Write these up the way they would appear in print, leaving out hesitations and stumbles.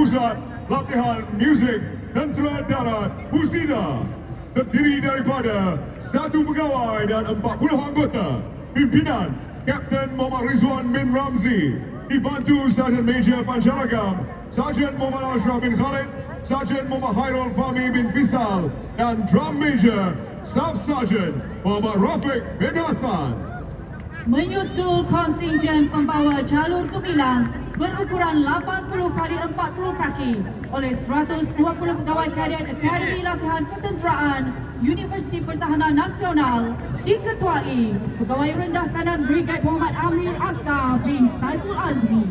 Pusat Latihan Muzik Tentera Darat Musida terdiri daripada 1 pegawai dan 40 anggota. Pimpinan Kapten Muhammad Rizwan bin Ramzi, dibantu Sarjan Major Pancaragam, Sarjan Muhammad Ashraf bin Khalid, Sarjan Muhammad Hairul Fahmi bin Fisal, dan Drum Major Staff Sarjan Muhammad Rafiq bin Hassan. Menyusul kontingen pembawa jalur gemilang berukuran 80 kali 40 kaki oleh 120 pegawai kadet Akademi Latihan Ketenteraan Universiti Pertahanan Nasional, diketuai Pegawai Rendah Kanan Brigade Muhammad Amir Akhtar bin Saiful Azmi.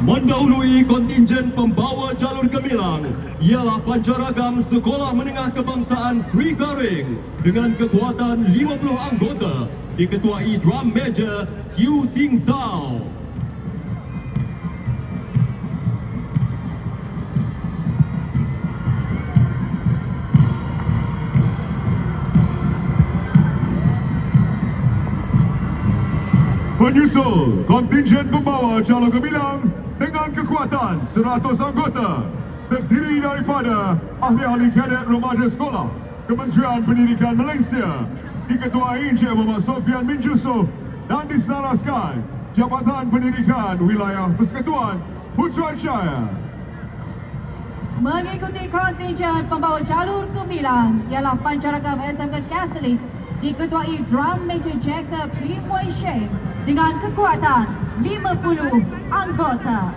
Mendahului kontingen pembawa jalur gemilang ialah Pancaragam Sekolah Menengah Kebangsaan Sri Garing dengan kekuatan 50 anggota, diketuai Drum Major Siu Ting Tau. Menyusul kontingen pembawa jalur gemilang dengan kekuatan 100 anggota, terdiri daripada ahli-ahli kadet remaja sekolah Kementerian Pendidikan Malaysia, diketuai Encik Muhammad Sofian bin Yusof dan diselaraskan Jabatan Pendidikan Wilayah Persekutuan Putrajaya. Mengikuti kontingen pembawa jalur gemilang ialah Pancaragam SMK Katolik, diketuai Drum Major Jacob Lim Wei Sheng dengan kekuatan 50 anggota.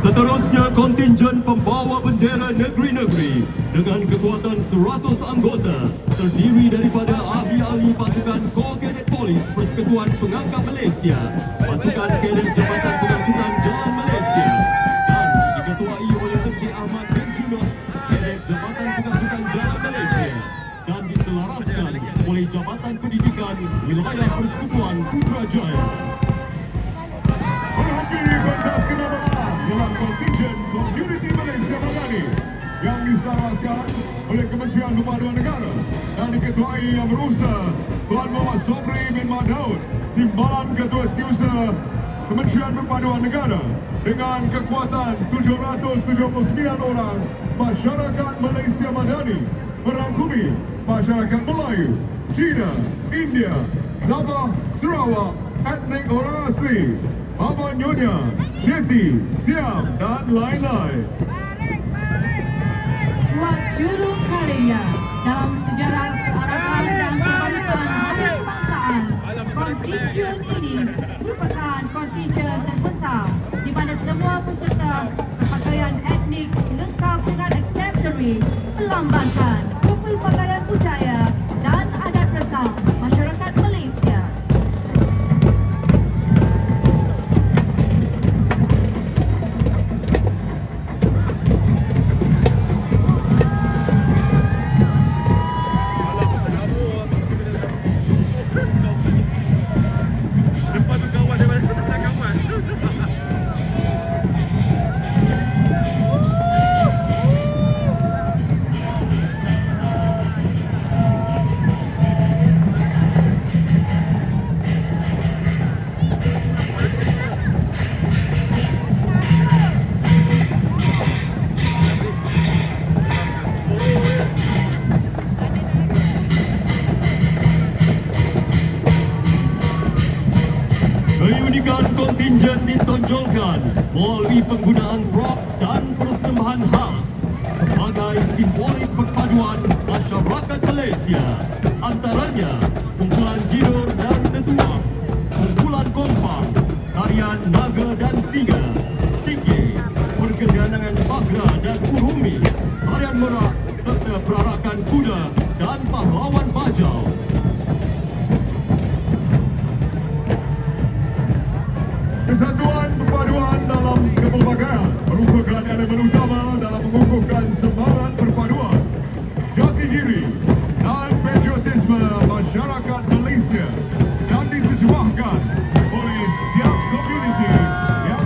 Seterusnya kontingen pembawa bendera negeri-negeri dengan kekuatan 100 anggota, terdiri daripada ahli-ahli pasukan Kor Kadet Polis Persekutuan Pengangkat Malaysia, pasukan kadet Jabatan Pengangkutan Jalan Malaysia, dan diketuai oleh Encik Ahmad bin Junod, kadet Jabatan Pengangkutan Jalan Malaysia, dan diselaraskan oleh Jabatan Pendidikan Wilayah Persekutuan Putrajaya. Menghampiri pentas kenamaan ialah kontingen Community Malaysia Madani yang diselaraskan oleh Kementerian Perpaduan Negara dan diketuai Yang Berusaha Tuan Muhammad Sobri bin Mat Daud, Timbalan Ketua Setiausaha Kementerian Perpaduan Negara dengan kekuatan 779 orang masyarakat Malaysia Madani, merangkumi masyarakat Melayu, Cina, India, Sabah, Sarawak, etnik orang asli, Abang Nyonya, Jeti, Siam dan lain-lain. Buat julung kalinya dalam sejarah perarakan dan pembarisan hari kebangsaan, kontingen ini merupakan kontingen terbesar di mana semua peserta berpakaian etnik lengkap dengan aksesori, pelambangkan, kepelbagaian budaya dan adat resam masyarakat Malaysia. Keunikan kontingen ditonjolkan melalui penggunaan prop dan persembahan khas sebagai simbolik perpaduan masyarakat Malaysia, antaranya kumpulan Jidur dan Tetuang, kumpulan Kompang, tarian Naga dan Singa, Cingkir, perkendangan Bagra dan Urumi, tarian Merak serta perarakan kuda dan pahlawan bajau. Kesatuan perpaduan dalam kepelbagaian merupakan elemen utama dalam mengukuhkan semangat perpaduan, jati diri dan patriotisme masyarakat Malaysia dan diterjemahkan oleh setiap komuniti yang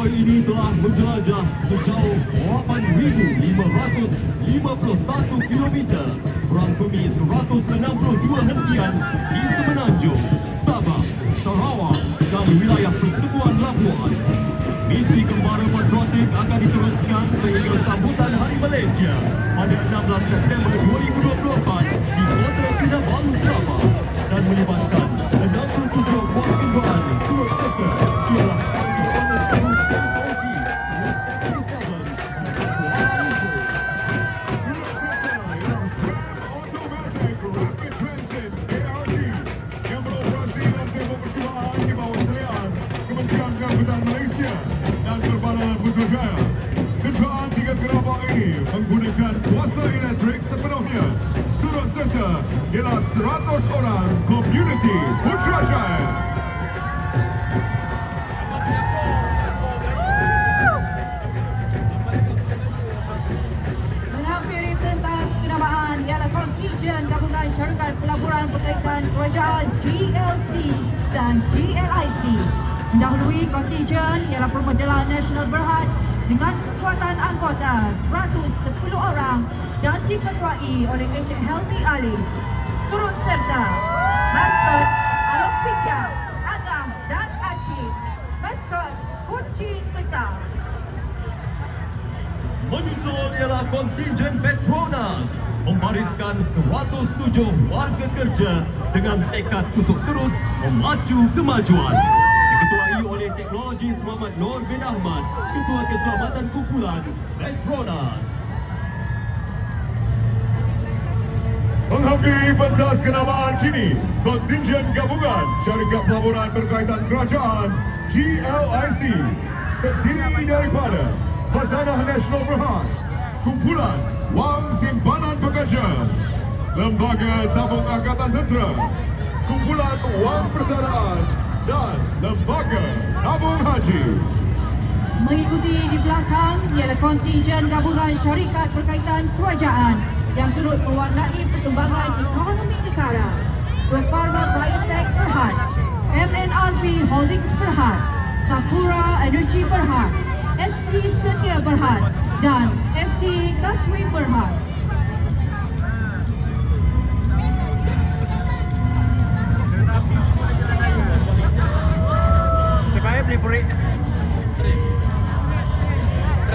konvoi ini telah menjelajah sejauh 8,551 kilometer, kurang lebih 162 hentian di Semenanjung, Sabah, Sarawak dan wilayah Persekutuan Labuan. Misi Kembara Patriotik akan diteruskan sehingga sambutan Hari Malaysia pada 16 September 2024 di Kota Kinabalu, Sabah dan melibatkan 67 buah kenderaan turut serta ialah Honda Group HOG 177 Automatic Rapid Transit ART yang beroperasi dalam tempoh percubaan di bawah selian Kementerian Keangkutan Malaysia dan Perbadanan Putrajaya. Kenderaan 3 gerabak ini menggunakan kuasa elektrik sepenuhnya. Turut serta ialah 100 orang komuniti Putrajaya. Menghampiri pentas kenamaan ialah kontingen gabungan syarikat pelaburan berkaitan kerajaan GLC dan GLIC. Mendahului kontingen ialah Permodelan Nasional Berhad dengan kekuatan anggota 110 orang dan diketuai oleh Encik Healthy Ali. Turut serta maskot Alok Pichang, Agam dan Acik, maskot Kucing Besar. Menyusul ialah kontingen Petronas membariskan 107 warga kerja dengan tekad untuk terus memacu kemajuan. Diketuai oleh Teknologis Muhammad Nur bin Ahmad, Ketua Keselamatan Kumpulan Petronas. Menghampiri pentas kenamaan kini, kontingen gabungan syarikat pelaburan berkaitan kerajaan GLIC terdiri daripada Khazanah Nasional Berhad, Kumpulan Wang Simpanan Pekerja, Lembaga Tabung Angkatan Tentera, Kumpulan Wang Persaraan dan Lembaga Tabung Haji. Mengikuti di belakang ialah kontingen gabungan syarikat berkaitan kerajaan yang turut mewarnai perkembangan ekonomi negara. Pharma Biotech Berhad, MNRP Holdings Berhad, Sakura Energy Berhad, ST Setia Berhad dan ST Kaswi Berhad.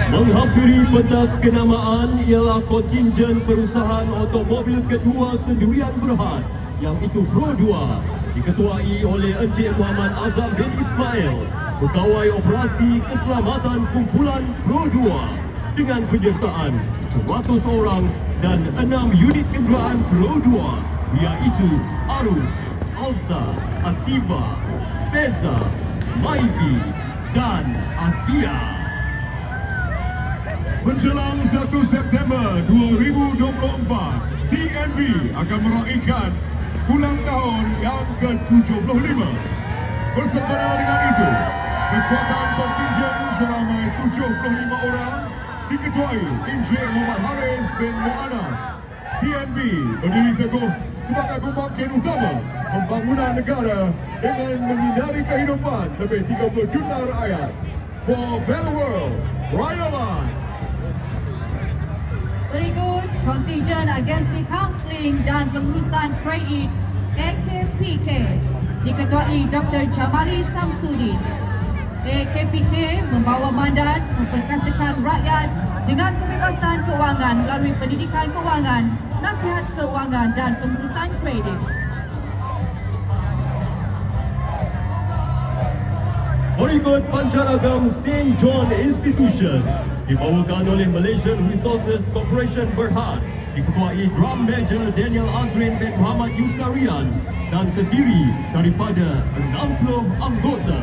Menghampiri pentas kenamaan ialah kontingen perusahaan automobil kedua sendirian Berhad, yang itu Pro 2, diketuai oleh Encik Muhammad Azam bin Ismail, Pegawai Operasi Keselamatan Kumpulan Pro 2 dengan penyertaan 100 orang dan 6 unit kenderaan Pro 2 iaitu Arus, Alsa, Activa, Peza, Myvi dan Asia. Menjelang 1 September 2024, TNB akan meraihkan ulang tahun yang ke-75. Bersempena dengan itu, kekuatan kontingen seramai 75 orang diketuai Encik Muhammad Haris bin Mu'ana. TNB berdiri teguh sebagai pembangkit utama pembangunan negara dengan menyinari kehidupan lebih 30 juta rakyat. For better world, Ride Line. Berikut kontingen Agensi Kaunseling dan Pengurusan Kredit AKPK diketuai Dr. Jamali Samsudin. AKPK membawa mandat memperkasakan rakyat dengan kebebasan kewangan melalui pendidikan kewangan, nasihat kewangan dan pengurusan kredit. Berikut Pancaragam St. John Institution dibawakan oleh Malaysian Resources Corporation Berhad, diketuai Drum Major Daniel Azrin bin Muhammad Yusarian dan terdiri daripada 60 anggota.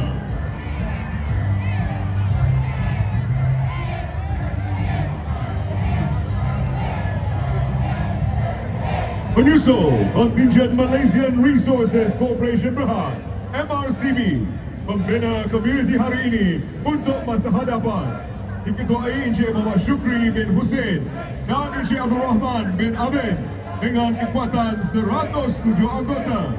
Menyusul kontingen Malaysian Resources Corporation Berhad, MRCB, membina komuniti hari ini untuk masa hadapan. Diketuai Encik Muhammad Syukri bin Hussein dan Encik Abdul Rahman bin Abin dengan kekuatan 107 anggota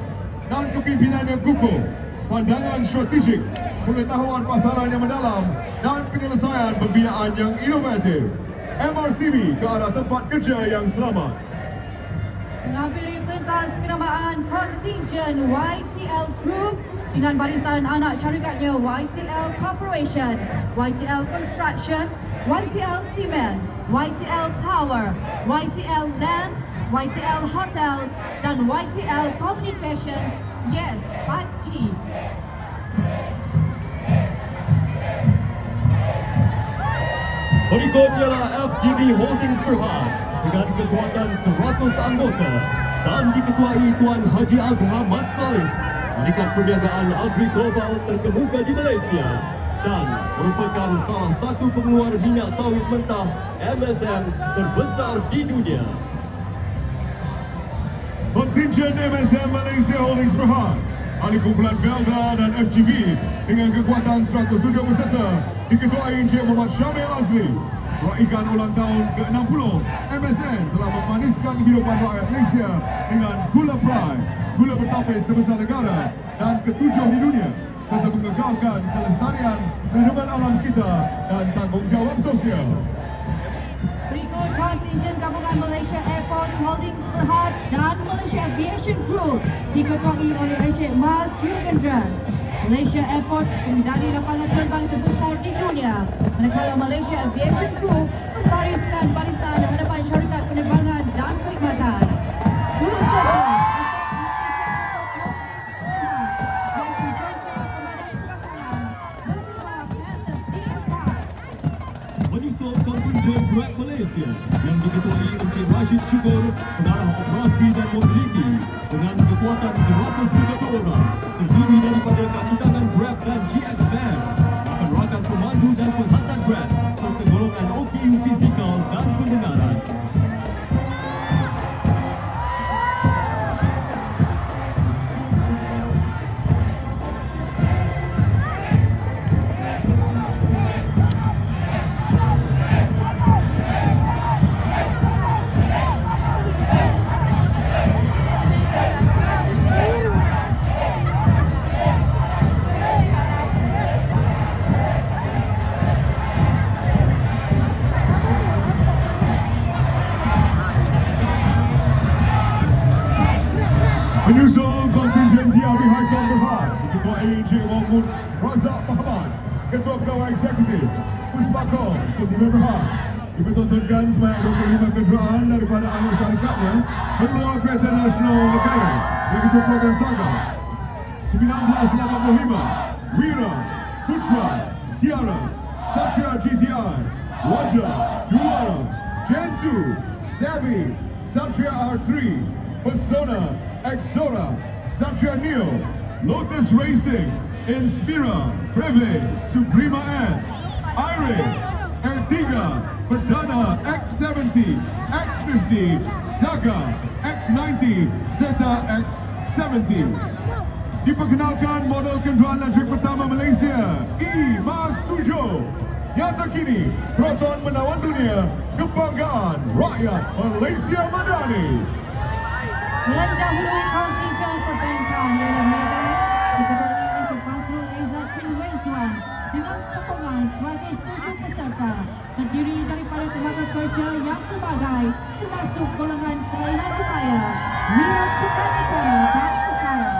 dan kepimpinan yang kukuh, pandangan strategik pengetahuan pasaran yang mendalam dan penyelesaian pembinaan yang inovatif. MRCB ke arah tempat kerja yang selamat. Mengakhiri pentas kenamaan kontingen YTL Group dengan barisan anak syarikatnya YTL Corporation, YTL Construction, YTL Cement, YTL Power, YTL Land, YTL Hotels dan YTL Communications. Yes, 5G. Berikut ialah FGV Holdings Berhad dengan kekuatan 100 anggota dan diketuai Tuan Haji Azhar Mat Saleh, Syarikat Perniagaan Agri Global terkemuka di Malaysia dan merupakan salah satu pengeluar minyak sawit mentah MSM terbesar di dunia. Kontingen MSM Malaysia Holdings Berhad, ahli kumpulan Felda dan FGV dengan kekuatan 107 peserta diketuai Encik Muhammad Syamil Azli. Raikan ulang tahun ke-60, MSN telah memaniskan kehidupan rakyat Malaysia dengan gula Pride, gula bertapis terbesar negara dan ketujuh di dunia, serta mengekalkan kelestarian, perlindungan alam sekitar dan tanggungjawab sosial. Berikut kontingen gabungan Malaysia Airports Holdings Berhad dan Malaysia Aviation Group diketuai oleh Encik Mal Kyugendra. Malaysia Airports mengidari lapangan terbang terbesar di dunia, manakala Malaysia Aviation Group membariskan barisan hadapan syarikat penerbangan dan perkhidmatan. Guru serta menyusul kontingen Grab Malaysia yang diketuai Encik Rashid Syukur, pengarah operasi dan mobiliti dengan kekuatan 130 orang, terdiri daripada kaki tangan Grab dan GX Band, rakan-rakan pemandu dan penghantar Grab, serta golongan OPU fizikal dan pendengaran. Menyusul kontingen DRB Haikal Berhad diketuai Encik Mahmud Razak Muhammad, Ketua Pegawai Eksekutif Puspakom Sdn Berhad, dipertontonkan sebanyak 25 kenderaan daripada anak syarikatnya mengeluar kereta nasional negara iaitu program Saga 1985, Wira, Putra, Tiara, Satria GTI, Wajah, Juara, Gen 2, Savvy, Satria R3, Persona, Exora, Satria Neo, Lotus Racing, Inspira, Preve, Suprema X, Iris, Ertiga, Perdana X70, X50, Saga, X90, serta X70. Diperkenalkan model kenderaan elektrik pertama Malaysia, E-Mas 7. Yang terkini, Proton menawan dunia kebanggaan rakyat Malaysia Madani. Mendahului kontingen perbankan ialah Maybank diketuai Encik Fazrul Aizat bin Rizwan dengan sokongan 107 peserta terdiri daripada tenaga kerja yang pelbagai termasuk golongan kelainan upaya, wira sukan negara dan pesara,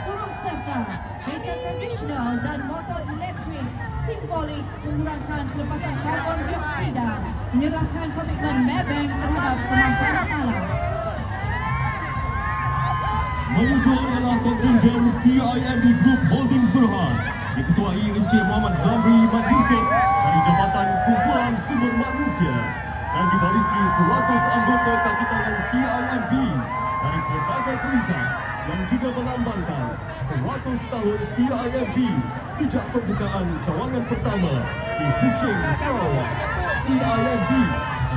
turut serta beca tradisional dan motor elektrik, simbolik mengurangkan pelepasan karbon dioksida, menyerahkan komitmen Maybank terhadap pemanfaatan alam. Menyusul ialah kontingen CIMB Group Holdings Berhad diketuai Encik Muhammad Zamri Mat Yusof dari Jabatan Kumpulan Sumber Manusia dan dibarisi 100 anggota kaki tangan CIMB dari pelbagai peringkat yang juga melambangkan 100 tahun CIMB sejak pembukaan cawangan pertama di Kuching, Sarawak. CIMB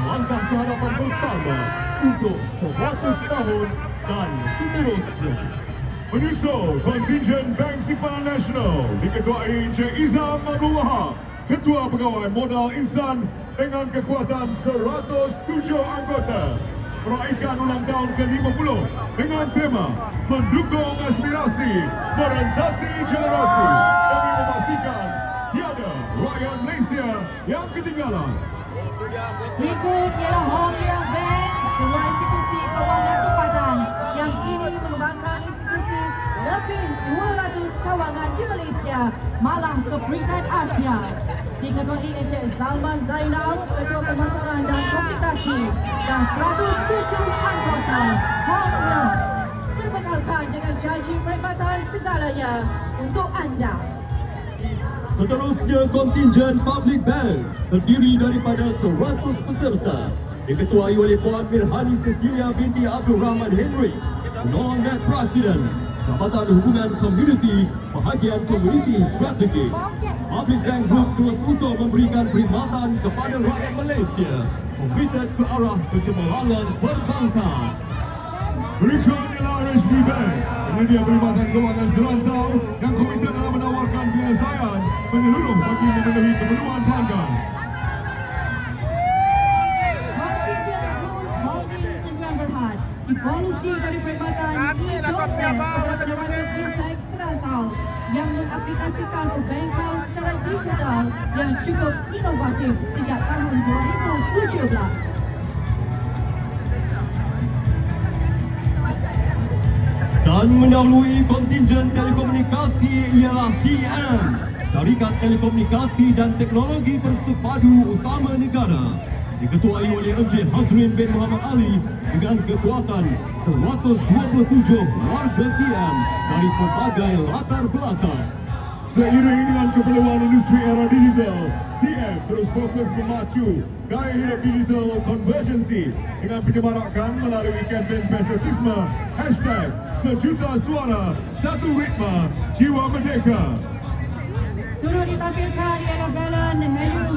melangkah ke hadapan bersama untuk 100 tahun dan seterusnya. Menyusul kontingen Bank Simpanan Nasional diketuai Encik Izam Abdul Wahab, Ketua Pegawai Modal Insan dengan kekuatan 107 anggota. Meraihkan ulang tahun ke-50 dengan tema Mendukung Aspirasi, Merentasi Generasi demi memastikan tiada rakyat Malaysia yang ketinggalan. Berikut ialah Hong Leong Bank, sebuah institusi kewangan tempatan yang kini mengembangkan institusi lebih 200 cawangan di Malaysia, malah ke peringkat Asia. Diketuai Encik Zalman Zainal, Ketua Pemasaran dan Komunikasi, dan 107 anggota Hong Leong. Berbekalkan dengan janji perkhidmatan segalanya untuk anda. Seterusnya kontingen Public Bank terdiri daripada 100 peserta diketuai oleh Puan Mirhani Cecilia binti Abdul Rahman Henry, Non-Net Presiden, Jabatan Hubungan Komuniti, Bahagian Komuniti Strategik. Public Bank Group terus utuh memberikan perkhidmatan kepada rakyat Malaysia, komited ke arah kecemerlangan perbankan. Berikut ialah RHB Bank, penyedia perkhidmatan kewangan serantau yang komited dalam menawarkan penyelesaian menyeluruh bagi memenuhi keperluan pelanggan. Kontingen Boost Holdings Negeri Berhad, evolusi dari perkhidmatan hijau kepada penerbangan fintech serantau yang mengaplikasikan perbankan secara digital yang cukup inovatif sejak tahun 2017. Dan mendahului kontingen telekomunikasi ialah TM, Syarikat Telekomunikasi dan Teknologi Bersepadu Utama Negara, diketuai oleh Encik Hazrin bin Muhammad Ali dengan kekuatan 127 warga TM dari pelbagai latar belakang. Seiring dengan keperluan industri era digital, TM terus fokus memacu gaya hidup digital konvergensi dengan penyemarakan melalui kempen patriotisme #Sejuta Suara Satu Ritma Jiwa Merdeka. Turut ditampilkan ialah Valen Helium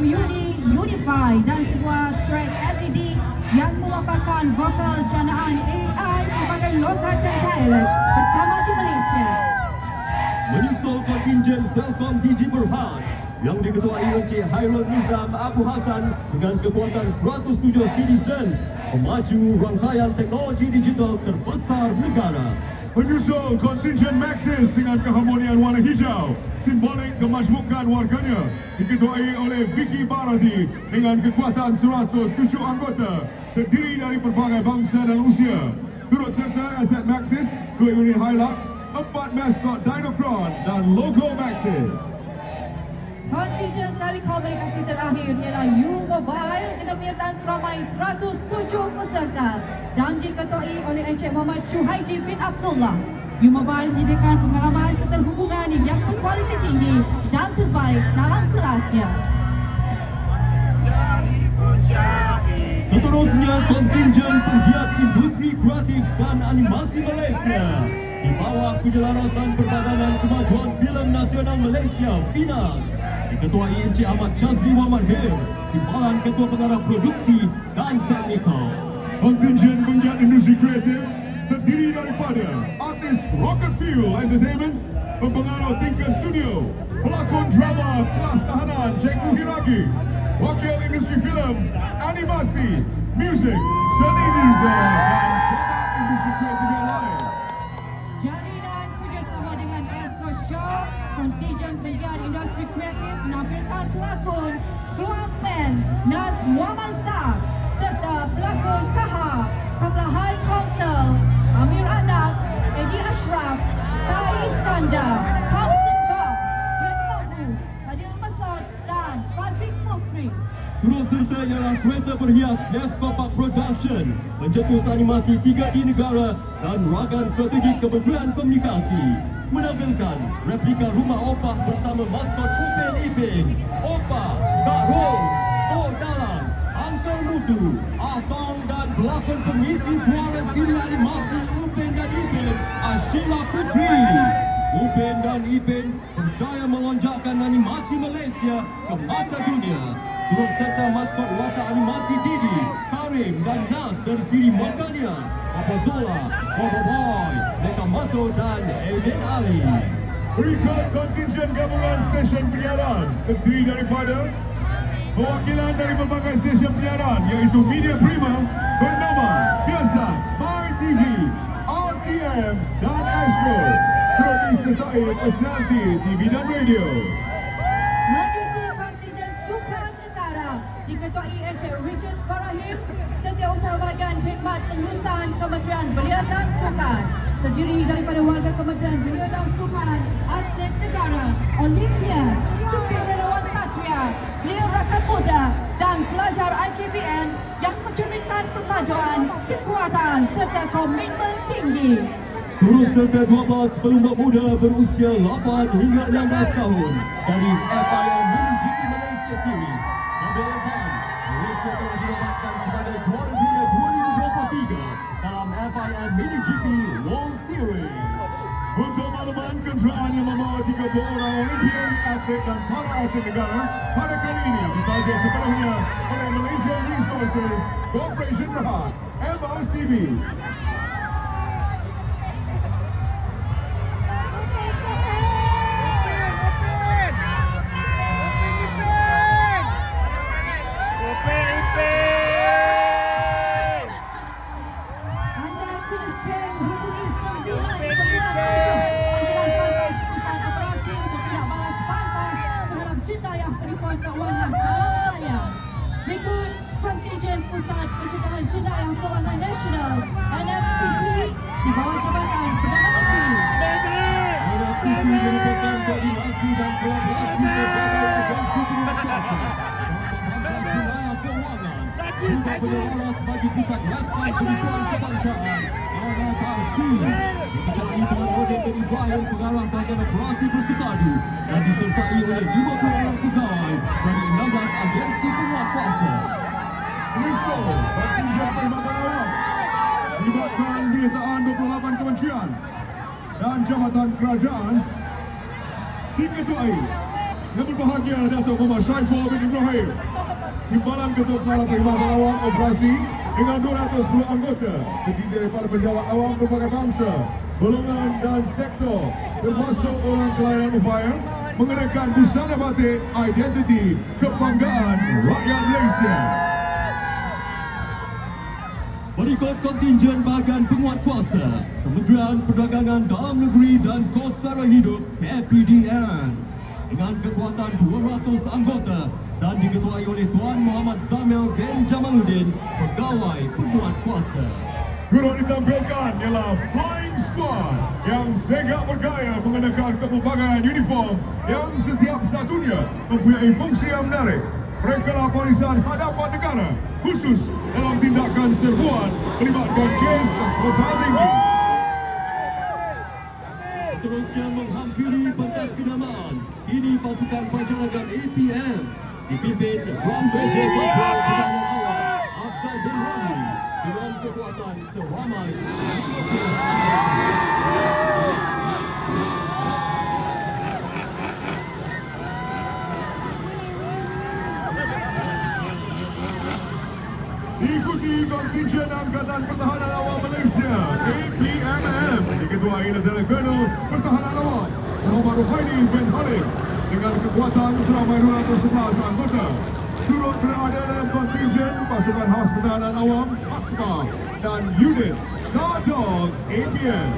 Unify dan sebuah track LED yang memaparkan vokal janaan AI berbagai lokasi dialek pertama di Malaysia. Menyusul kontingen Celcom Digi Berhad yang diketuai Encik Hairul Nizam Abu Hassan dengan kekuatan 107 citizens memaju rangkaian teknologi digital terbesar negara. Menyusul kontingen Maxis dengan keharmonian warna hijau, simbolik kemajmukan warganya, diketuai oleh Vicky Barati dengan kekuatan 107 anggota terdiri dari pelbagai bangsa dan usia. Turut serta aset Maxis, 2 unit Hilux, 4 maskot Dinocron dan logo Maxis. Kontingen telekomunikasi terakhir ialah U-Mobile dengan penyertaan seramai 107 peserta dan diketuai oleh Encik Muhammad Syuhaiji bin Abdullah. U-Mobile menyediakan pengalaman keterhubungan yang berkualiti tinggi dan terbaik dalam kelasnya. Seterusnya kontingen penggiat industri kreatif dan animasi Malaysia di bawah penyelarasan Perbadanan Kemajuan Filem Nasional Malaysia (FINAS), diketuai Encik Ahmad Shazli Muhammad Hir, Timbalan Ketua Pengarah Produksi dan Teknikal. Kontingen penggiat industri kreatif terdiri daripada artis Rocket Fuel Entertainment, pempengaruh tingkat studio, pelakon drama kelas tahanan Cikgu Hiragi, wakil industri filem, animasi, muzik, seni digital dan cabang industri kreatif yang lain. Jalinan kerjasama dengan Astro Show, kontingen penggiat industri kreatif menampilkan pelakon Keluar Pen Naz Muhammad Star serta pelakon Kaha, Kepala High Council, Amir Anak, Edi Ashraf, Tai Iskandar, Hamzah Kah, Yen Mabu, Fadil Masad dan Fazik Mukri. Turut serta ialah kereta berhias Nescopak Production, pencetus animasi 3D negara dan rakan strategi Kementerian Komunikasi, menampilkan replika rumah Opah bersama maskot Upin Ipin, Opah, Kak Ros, Tok Dalang, Uncle Mutu, Atong dan pelakon pengisi suara siri animasi Upin dan Ipin, Ashila Putri. Upin dan Ipin berjaya melonjakkan animasi Malaysia ke mata dunia. Turut serta maskot watak animasi Didi, Karim dan Nas dari siri Magania, Papa Zola, Papa Boy, Meka Mato dan Ejen Ali. Berikut kontingen gabungan stesen penyiaran terdiri daripada perwakilan dari berbagai stesen penyiaran iaitu Media Prima bernama biasa My TV, RTM dan Astro. Turut disertai personaliti TV dan radio. Menyusul kontingen Sukan Negara diketuai Encik Richard Farahim, Setiausaha Bahagian Khidmat Pengurusan Kementerian Belia dan Sukan, terdiri daripada warga Kementerian Belia dan Sukan, atlet negara, Olimpian, sukarelawan Satria, player rakan muda dan pelajar IKBN yang mencerminkan perpaduan, kekuatan serta komitmen tinggi. Turut serta 12 pelumba muda berusia 8 hingga 16 tahun dari FIM MiniGP Malaysia Series. Mobil F1 Malaysia telah dinobatkan sebagai juara dunia 2023 dalam FIM MiniGP World Series. Untuk makluman kenderaan yang membawa 30 orang Olimpian, atlet dan para atlet negara pada kali ini ditaja sepenuhnya oleh Malaysia Resources Corporation Berhad (MRCB). Anda tuliskan hubungi 997 Anjuran Pantas Pusat Operasi untuk tidak balas pantas terhadap jenayah penipuan keuangan dalam talian. Berikut kontingen Pusat Pencegahan Jenayah Keuangan Nasional NFCC di bawah Jabatan Perdana Menteri. NFCC merupakan koordinasi dan kolaborasi berbagai agensi berkuasa dalam membantah jenayah keuangan, juga penyelaras bagi pusat respon penipuan kebangsaan NFRC. Dikerjai Tuan Odin bin Ibrahim, pengarah bahagian operasi bersepadu, dan disertai oleh 50 orang pegawai dari 16 agensi penguatkuasa. Risau Kontinjen Perkhidmatan Awam melibatkan penyertaan 28 kementerian dan jabatan kerajaan diketuai yang berbahagia Datuk Muhammad Syaiful bin Ibrahim, Timbalan Ketua Kepala Perkhidmatan Awam Operasi dengan 210 anggota terdiri daripada pejabat awam berbagai bangsa, golongan dan sektor, termasuk orang kelainan upaya mengenakan busana batik identiti kebanggaan rakyat Malaysia. Berikut kontingen bahagian penguatkuasa Kementerian Perdagangan Dalam Negeri dan Kos Sara Hidup KPDN dengan kekuatan 200 anggota dan diketuai oleh Tuan Muhammad Zamil bin Jamaluddin, pegawai penguatkuasa. Turut ditampilkan ialah Flying Squad yang segak bergaya mengenakan kepelbagaian uniform yang setiap satunya mempunyai fungsi yang menarik. Mereka lah barisan hadapan negara khusus dalam tindakan serbuan melibatkan kes kekuatan tinggi. Seterusnya menghampiri pentas kenamaan, ini pasukan pancaragan APM dipimpin Ram BJ Korporal Pertahanan Awam Afzal bin Ramli dengan kekuatan seramai 50. Diikuti kontingen Angkatan Pertahanan Awam Malaysia APMM diketuai Lieutenant Colonel Pertahanan Awam Muhammad Ruhaini bin Halim dengan kekuatan seramai 211 anggota. Turut berada dalam kontingen pasukan khas pertahanan awam ASMA dan unit Sardog APM.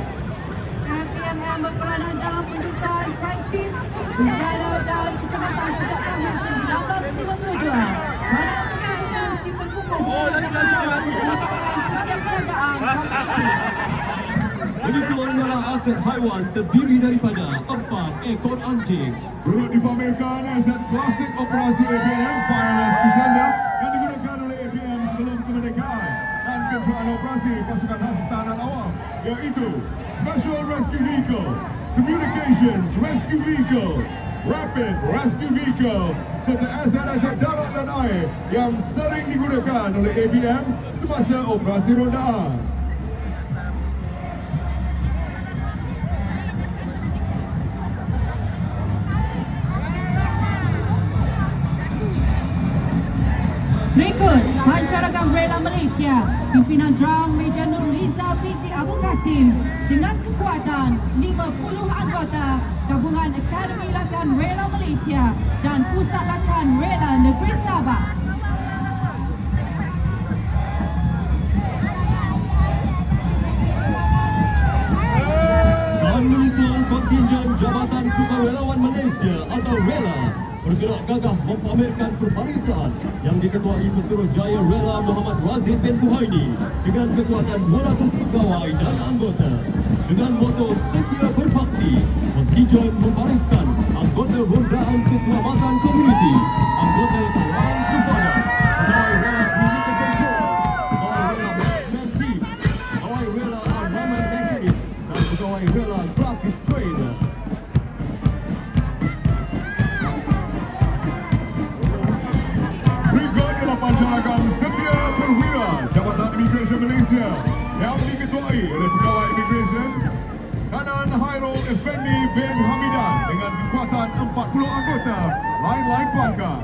KPMM berperanan dalam pengurusan krisis, bencana dan kecemasan sejak tahun 1952. Mana mesti berkumpul untuk meningkatkan kesiapsiagaan komuniti. Penyusul ialah aset haiwan terdiri daripada 4 ekor anjing. Turut dipamerkan aset klasik operasi APM Fire Rescue Tender yang digunakan oleh APM sebelum kemerdekaan dan kenderaan operasi pasukan khas pertahanan awam iaitu Special Rescue Vehicle, Communications Rescue Vehicle, Rapid Rescue Vehicle serta aset-aset darat dan air yang sering digunakan oleh APM semasa operasi rondaan. Berikut Pancaragan Rela Malaysia, pimpinan drum Major Nurliza binti Abu Kasim dengan kekuatan 50 anggota gabungan Akademi Latihan Rela Malaysia dan Pusat Latihan Rela Negeri Sabah. Dan menyusul kontingen bergerak gagah mempamerkan perbarisan yang diketuai Pesuruhjaya Rela Muhammad Razif bin Buhaini dengan kekuatan 200 pegawai dan anggota. Dengan moto setia berbakti, kontinjen membariskan anggota Rondaan Keselamatan Komuniti, anggota Kawan Sepadan, pegawai Rela Klinik Control, pegawai Rela Management Team, pegawai Rela Armament Mekanik, dan pegawai Rela Traffic Trainer. Berikut adalah pancarakan Setia Perwira Jabatan Imigresen Malaysia yang diketuai oleh Pegawai Imigresen Kanan Hairul Effendi bin Hamidan dengan kekuatan 40 anggota lain-lain pangkat.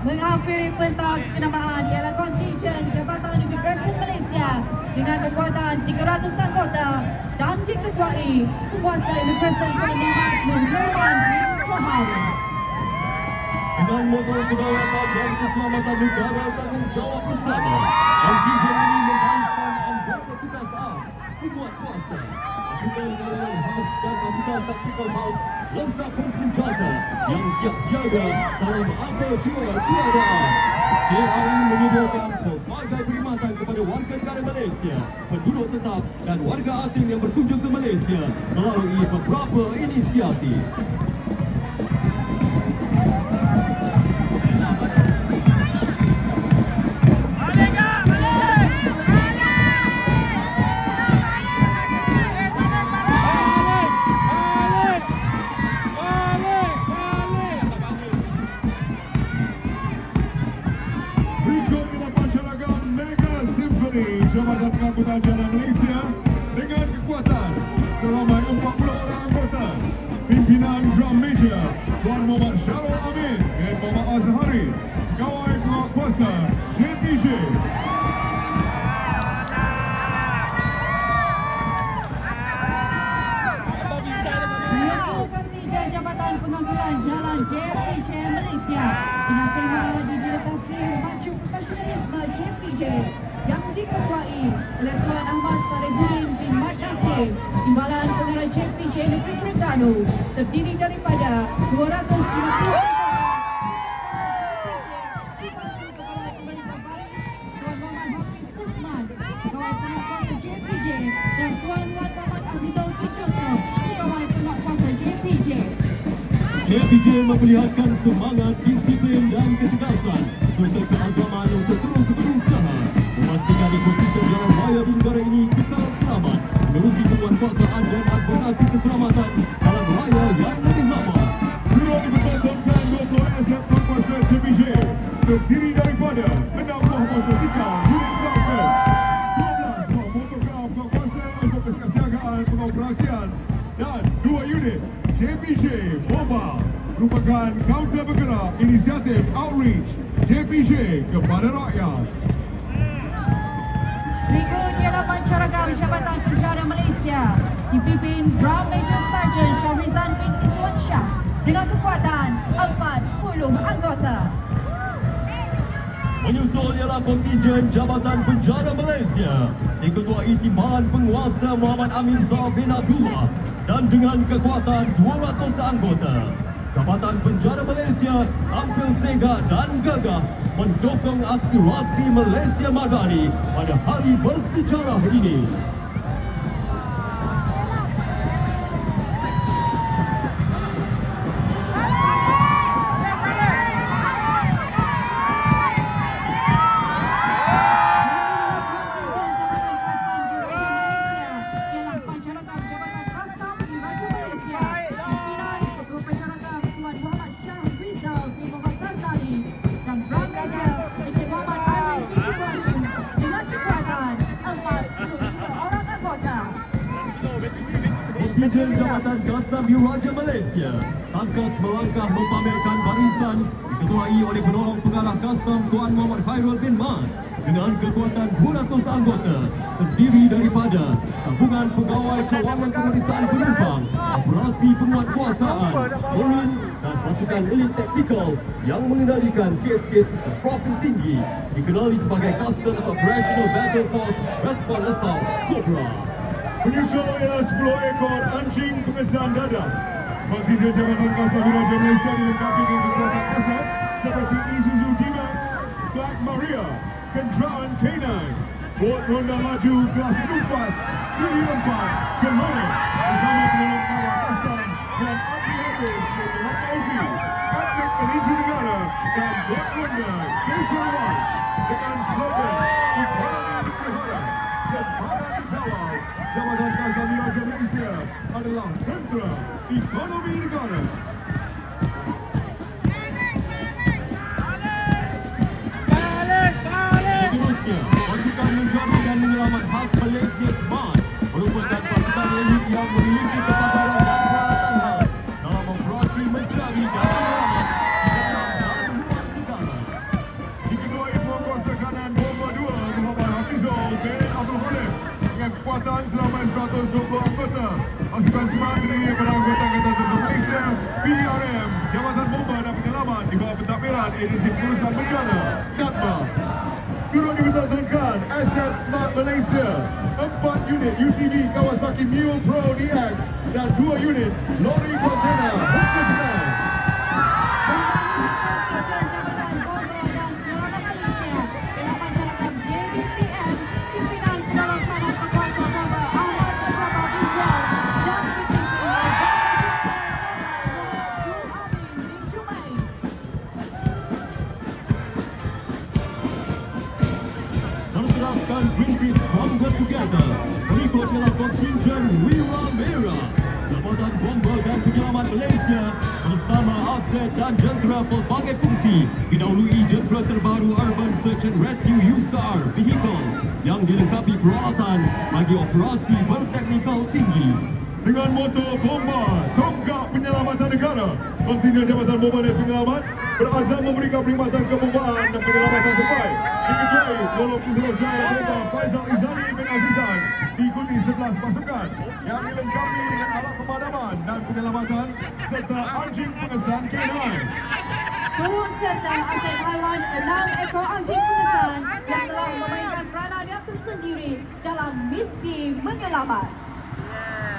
Menghampiri pentas kenamaan ialah kontinjen Jabatan Imigresen Malaysia dengan kekuatan 300 anggota dan diketuai Penguasa Imigresen Tuan Muhammad Nur Herman bin Johari. Dengan moto kedaulatan dan keselamatan negara tanggungjawab bersama, kontinjen ini membariskan anggota tugas A, penguat kuasa, pasukan gabungan khas dan pasukan taktikal khas lengkap bersenjata yang siap siaga dalam apa jua keadaan. JRI menyediakan pelbagai perkhidmatan kepada warga negara Malaysia, penduduk tetap dan warga asing yang berkunjung ke Malaysia melalui beberapa inisiatif. Berikut adalah pancarakan Mega Symphony Jabatan Pengangkutan Jalan Malaysia dengan kekuatan seramai 40 orang anggota. Pimpinan Drum Major Tuan Muhammad Syarul Amin dan Muhammad Azhari, Pegawai Penguat Kuasa JPJ. Menyusul kontinjen Jabatan Pengangkutan Jalan JPJ Malaysia dengan tema digitalisasi memacu profesionalisme JPJ yang diketuai oleh Tuan Ahmad Salehuddin bin Mat Nasir, Timbalan Pengarah JPJ Negeri Terengganu, terdiri daripada 250 Tuan Muhammad Hafiz Usman, Pegawai Penguatkuasa JPJ, dan Tuan Wan Muhammad Azizul bin Joseph, Pegawai Penguatkuasa JPJ. JPJ memperlihatkan semangat, disiplin dan ketegasan serta keazaman untuk terus berusaha memastikan ekosistem jalan raya di negara ini kekal selamat, menerusi penguatkuasaan dan advokasi keselamatan jalan raya yang lebih lama. Biro dipertontonkan 20 aset penguasa JPJ terdiri daripada 6 buah motosikal unit Falcon, 12 buah motokraf penguasa untuk kesiapsiagaan pengoperasian dan 2 unit JPJ Mobile merupakan kaunter bergerak inisiatif Outreach JPJ kepada rakyat. Berikut ialah pancaragam Jabatan Penjara Malaysia dipimpin Drum Major Sergeant Syahrizan bin Izwan Shah dengan kekuatan 40 anggota. Menyusul ialah kontinjen Jabatan Penjara Malaysia diketuai Timbalan Penguasa Muhammad Amin Zah bin Abdullah dan dengan kekuatan 200 anggota. Jabatan Penjara Malaysia tampil segak dan gagah mendukung aspirasi Malaysia Madani pada hari bersejarah ini. Kontinjen Jabatan Kastam Diraja Malaysia tangkas melangkah mempamerkan barisan diketuai oleh penolong pengarah kastam Tuan Muhammad Khairul bin Man dengan kekuatan 200 anggota terdiri daripada Gabungan Pegawai Cawangan Pemeriksaan Penumpang, Operasi Penguatkuasaan, Marine dan pasukan elit taktikal yang mengendalikan kes-kes profil tinggi dikenali sebagai Custom Operational Battle Force Response Assault Cobra. Menyusul ialah 10 ekor anjing pengesan dada. Kontingen Jabatan Kasar Diraja Malaysia dilengkapi dengan kekuatan aset seperti Isuzu D-Max, Black Maria, kenderaan K9, bot ronda laju kelas penumpas, seri 4, Cemone, bersama penolong kawal Kasar dan Abdi Hafiz dari Uzi, atlet peninju negara dan bot ronda K1 dengan slogan Ekonomi dipelihara, sembarang dikawal. Jabatan Kasar Diraja Malaysia adalah tentera ekonomi negara. Seterusnya, pasukan mencari dan menyelamat khas Malaysia Smart merupakan pasukan elit yang memiliki kepakaran dan peralatan khas dalam operasi mencari dan menyelamat di dalam dan luar negara. Diketuai penguasa kanan Bomba 2 Muhammad Hafizul bin Abdul Khalif dengan kekuatan seramai 120 anggota. Pasukan Smart terdiri daripada anggota Angkatan Tentera Malaysia, PDRM, Jabatan Bomba dan Penyelamat di bawah pentadbiran Agensi Pengurusan Bencana, NADMA. Turut dibertahankan aset Smart Malaysia, 4 unit UTV Kawasaki Mule Pro DX dan 2 unit lori kontena Hongkong Ground. Kontinjen Jabatan Bomba dan Penyelamat Malaysia ialah Pancaragam JBPM, pimpinan Pelaksana Penguasa Bomba Ahmad Syabab Rizal dan dipimpin oleh Amin bin Jumain. Menerapkan prinsip Stronger Together. Berikut ialah kontingen Wira Merah, Jabatan Bomba dan Penyelamat Malaysia bersama aset dan jentera pelbagai fungsi didahului jentera terbaru Urban Search and Rescue USAR Vehicle yang dilengkapi peralatan bagi operasi berteknikal tinggi. Dengan moto Bomba, Tonggak Penyelamatan Negara, kontingen Jabatan Bomba dan Penyelamat berazam memberikan perkhidmatan kebombaan dan penyelamatan terbaik. Diketuai Pelolong Pusarajaya Bomba Faizal Izani bin Azizan, diikuti 11 pasukan yang dilengkapi dengan alat pemadaman dan penyelamatan serta anjing pengesan K9. Turut serta aset haiwan 6 ekor anjing pengesan yang telah memainkan peranannya tersendiri dalam misi menyelamat.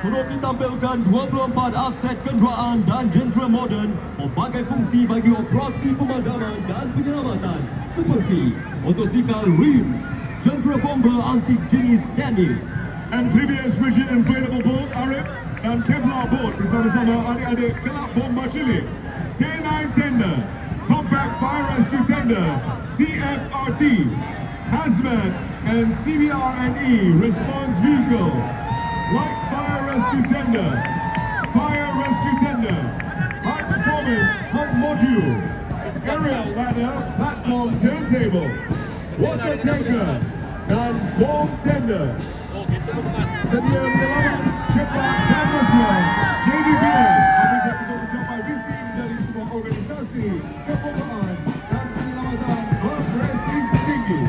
Turut ditampilkan 24 aset kenderaan dan jentera moden pelbagai fungsi bagi operasi pemadaman dan penyelamatan seperti motosikal RIM, jentera bomba antik jenis Dennis, Amphibious Rigid Inflatable Boat Arif dan Kevlar Boat bersama-sama adik-adik Kelab Bomba Cilik, K9 Tender, Compact Fire Rescue Tender, CFRT, Hazmat and CBRNE Response Vehicle, Light Fire Rescue Tender, Fire Rescue Tender, High Performance Pump Module, Aerial Ladder Platform Turntable, Water Tanker dan Bomb Tender. Sedia menyelamat cepat dan mesra JBPM berminat untuk mencapai visi menjadi sebuah organisasi kebombaan dan penyelamatan berprestij tinggi.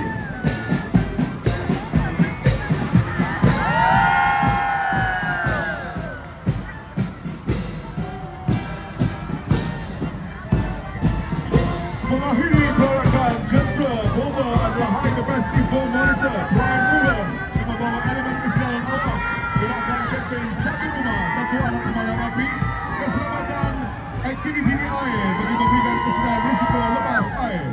Mengakhiri perakan jentera bomba adalah High Capacity Foam Monitor Prime Mover yang membawa elemen kesedaran awam, gerakan kempen satu rumah, satu alat pemadam api, keselamatan aktiviti di air bagi memberikan kesedaran risiko lepas air.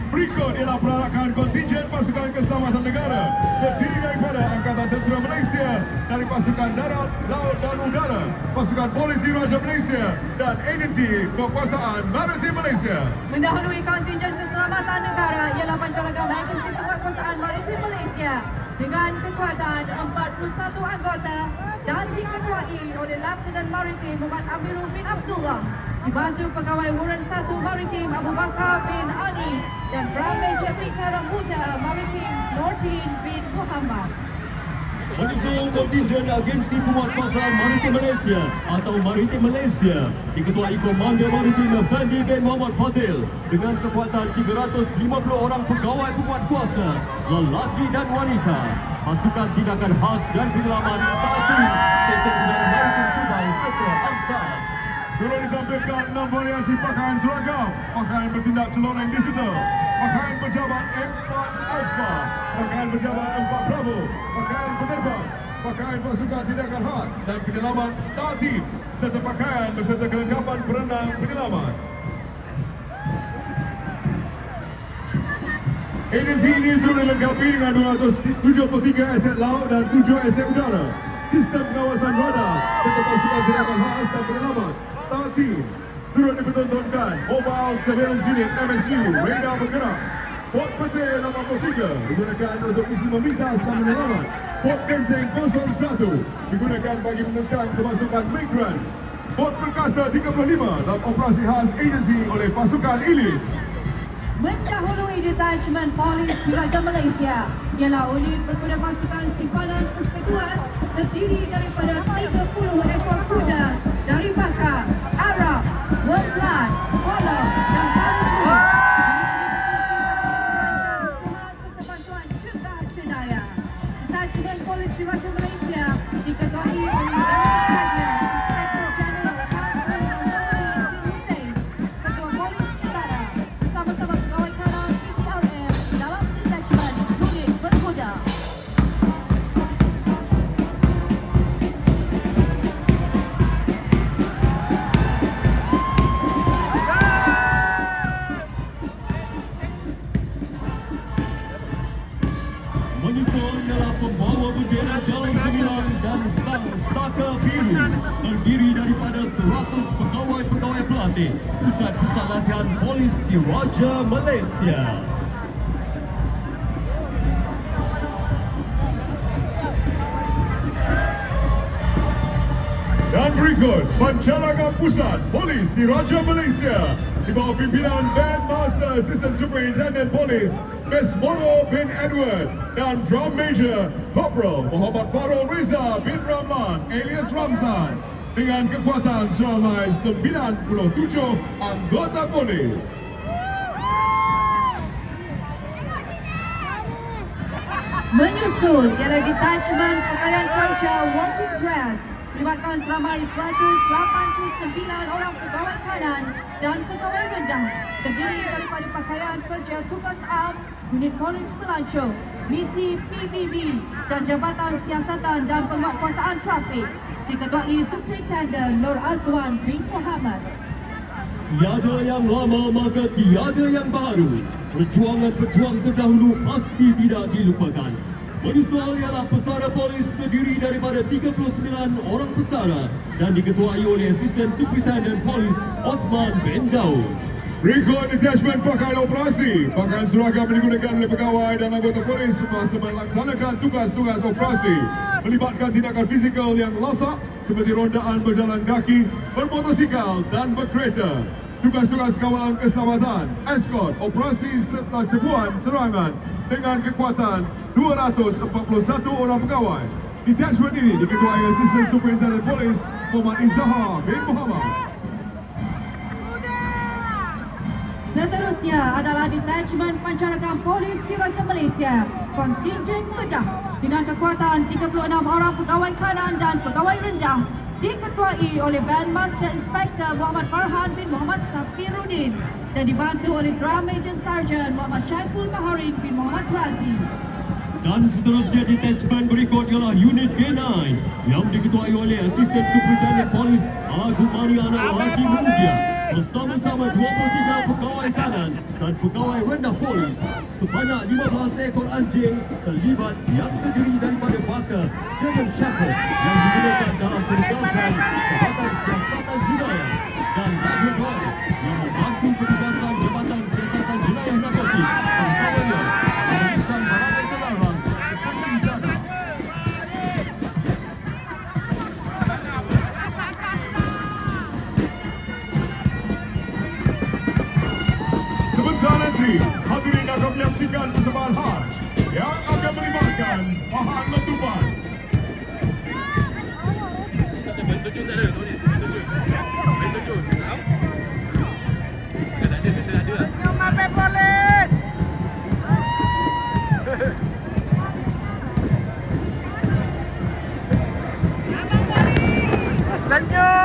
Berikut ialah perarakan kontingen pasukan keselamatan negara terdiri daripada Angkatan Tentera Malaysia, dari pasukan darat, laut dan udara, pasukan polis Diraja Malaysia dan agensi kekuasaan maritim Malaysia. Mendahului kontingen keselamatan negara ialah Pancaragam Agensi Penguasaan Maritim Malaysia dengan kekuatan 41 anggota dan diketuai oleh Lieutenant Maritim Muhammad Amirul bin Abdullah, dibantu Pegawai Wuran 1 Maritim Abu Bakar bin Ali dan Drum Major Peter Rambuja Maritim Nordin bin Muhammad. menyusul kontingen Agensi Penguatkuasaan Maritim Malaysia atau Maritim Malaysia diketuai Komander Maritim Effendi bin Muhammad Fadil dengan kekuatan 350 orang pegawai penguatkuasa lelaki dan wanita. Pasukan tindakan khas dan penyelamat Statim Stesen Udara Maritim Tubai Super Antas. Turut ditampilkan 6 variasi pakaian seragam, pakaian bertindak celoreng digital, pakaian pejabat 4 Alpha, pakaian pejabat 4 Bravo, pakaian penerbang, pakaian pasukan tindakan khas dan penyelamat Star Team, serta pakaian beserta kelengkapan berenang penyelamat. Agensi ini turut dilengkapi dengan 273 aset laut dan 7 aset udara, sistem pengawasan radar serta pasukan tindakan khas dan penyelamat Star Team. Turut dipertontonkan Mobile Surveillance Unit MSU, radar bergerak. Bot penting 83 digunakan untuk misi memintas dan menyelamat. Bot benteng 01 digunakan bagi menentang kemasukan migran. Bot perkasa 35 dalam operasi khas agensi oleh pasukan elit. Mendahului detachment polis Diraja Malaysia ialah unit berkuda pasukan simpanan persekutuan terdiri daripada 30 ekor kuda dari Baka, Arab, Wemblad, Polo dan Tarifin. Serta bantuan cegah cedaya. Detachment polis Diraja Malaysia diketuai oleh Inspektur Jeneral Tan Sri bin Hussein, Ketua Polis Utara, bersama-sama pegawai kanan PPRM dalam detachment unit berkuda. Menyusul ialah pembawa bendera Jalan Gemilang dan Sang Saka Biru, terdiri daripada 100 pegawai-pegawai pelatih Pusat Latihan Polis Diraja Malaysia. Dan berikut Pancaraga Pusat Polis Diraja Malaysia di bawah pimpinan Band Master Assistant Superintendent Polis Mesmoro bin Edward dan Drum Major Corporal Muhammad Farul Reza bin Rahman alias Ramzan dengan kekuatan seramai 97 anggota polis. Menyusul ialah detachment pakaian kerja working dress melibatkan seramai 189 orang pegawai kanan dan pegawai rendah terdiri daripada pakaian kerja tugas am, unit polis pelancong, misi PBB dan Jabatan Siasatan dan Penguatkuasaan Trafik diketuai Superintendent Nur Azwan bin Muhammad. Tiada yang lama maka tiada yang baru. Perjuangan pejuang terdahulu pasti tidak dilupakan. Menyusul ialah pesara polis terdiri daripada 39 orang pesara dan diketuai oleh Asisten Superintendent Polis Othman bin Daud. Berikut detachment pakaian operasi. Pakaian seragam digunakan oleh pegawai dan anggota polis semasa melaksanakan tugas-tugas operasi melibatkan tindakan fizikal yang lasak seperti rondaan berjalan kaki, bermotosikal dan berkereta. Tugas-tugas kawalan keselamatan, eskort, operasi serta serbuan serangan dengan kekuatan 241 orang pegawai. Detachment ini diketuai Asisten Superintendent Polis Muhammad Izzahar bin Muhammad. Seterusnya adalah detachment Pancaragam Polis Diraja Malaysia Kontinjen Kedah dengan kekuatan 36 orang pegawai kanan dan pegawai rendah diketuai oleh Band Master Inspektor Muhammad Farhan bin Muhammad Safiruddin dan dibantu oleh Drum Major Sergeant Muhammad Syaiful Baharin bin Muhammad Razi. Dan seterusnya detachment berikut ialah unit K9 yang diketuai oleh Asisten Superintendent Polis Agung Mani Anak Lelaki Mugia bersama-sama 23 pegawai kanan dan pegawai rendah polis. Sebanyak 15 ekor anjing terlibat yang terdiri daripada baka German Shepherd yang digunakan dalam penugasan Jabatan Siasatan Jenayah dan Labrador yang membantu penugasan Jabatan Siasatan Jenayah Narkotik antaranya pemeriksaan barang yang terlarang seperti dana. Sebentar nanti, hadirin akan menyaksikan persembahan khas yang akan melibatkan bahan letupan. Senyum!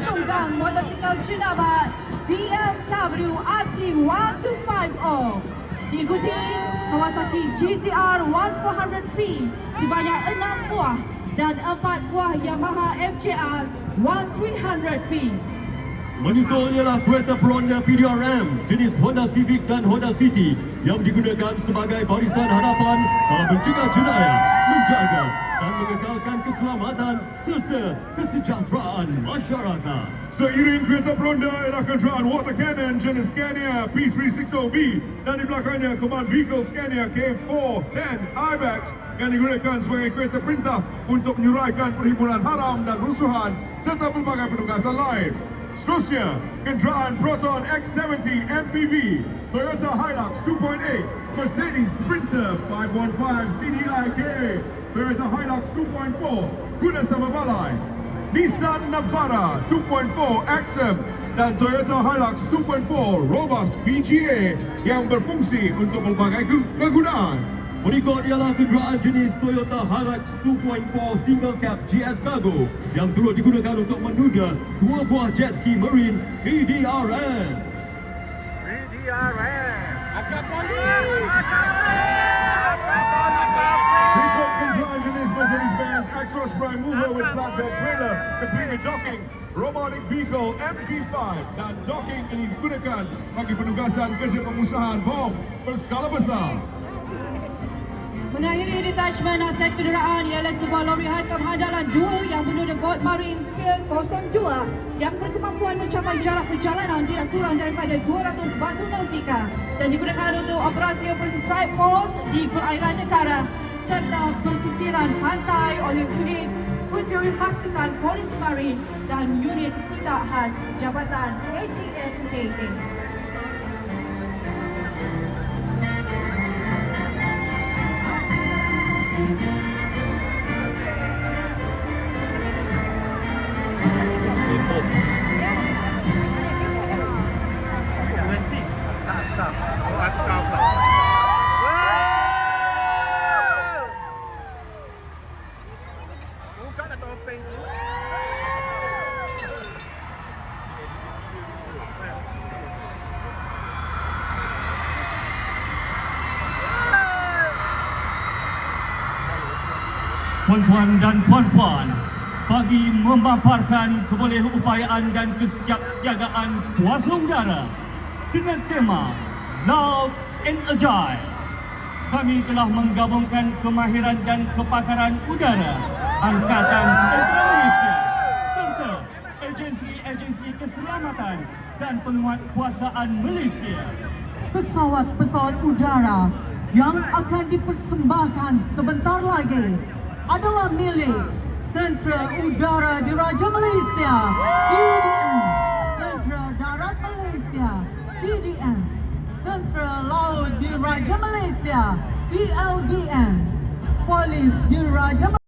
penunggang motosikal Jenabat BMW RT1250. Diikuti Kawasaki GTR 1400P sebanyak 6 buah dan 4 buah Yamaha FJR 1300P. Menyusul ialah kereta peronda PDRM jenis Honda Civic dan Honda City yang digunakan sebagai barisan hadapan dalam mencegah jenayah, menjaga dan mengekalkan keselamatan serta kesejahteraan masyarakat. Seiring kereta peronda ialah kenderaan water cannon jenis Scania P360B dan di belakangnya Command Vehicle Scania K410 IMAX yang digunakan sebagai kereta perintah untuk menyuraikan perhimpunan haram dan rusuhan serta pelbagai penugasan lain. Seterusnya, kenderaan Proton X70 MPV, Toyota Hilux 2.8, Mercedes Sprinter 515 CDI KA, Toyota Hilux 2.4, Guna Sama Balai, Nissan Navara 2.4 XM, dan Toyota Hilux 2.4 Robust PGA yang berfungsi untuk pelbagai kegunaan. Berikut ialah kenderaan jenis Toyota Hilux 2.4 Single Cab GS Cargo yang turut digunakan untuk menuda 2 buah jet ski marine PDRM. Berikut kenderaan jenis Mercedes-Benz Actros Prime Mover with flatbed trailer, complete with docking, robotic vehicle MP5 dan docking ini digunakan bagi penugasan kerja pengusahaan bom berskala besar. Mengakhiri detachment aset kenderaan ialah sebuah lori haikam handalan 2 yang menuda bot Marine Spear 02 yang berkemampuan mencapai jarak perjalanan tidak kurang daripada 200 batu nautika dan digunakan untuk operasi strike force di perairan negara serta persisiran pantai oleh unit penjuri pasukan polis marine dan unit tindak khas Jabatan ATNKA. Bukan atau topeng tu. Puan-puan dan puan-puan, bagi memaparkan kebolehan dan kesiapsiagaan kuasa udara dengan tema Loud and Agile, kami telah menggabungkan kemahiran dan kepakaran udara Angkatan Tentera Malaysia serta agensi-agensi keselamatan dan penguatkuasaan Malaysia. Pesawat-pesawat udara yang akan dipersembahkan sebentar lagi adalah milik Tentera Udara Diraja Malaysia (TDM), Tentera Darat Malaysia (TDM), Tentera Laut Diraja Malaysia (TLDM), Polis Diraja Malaysia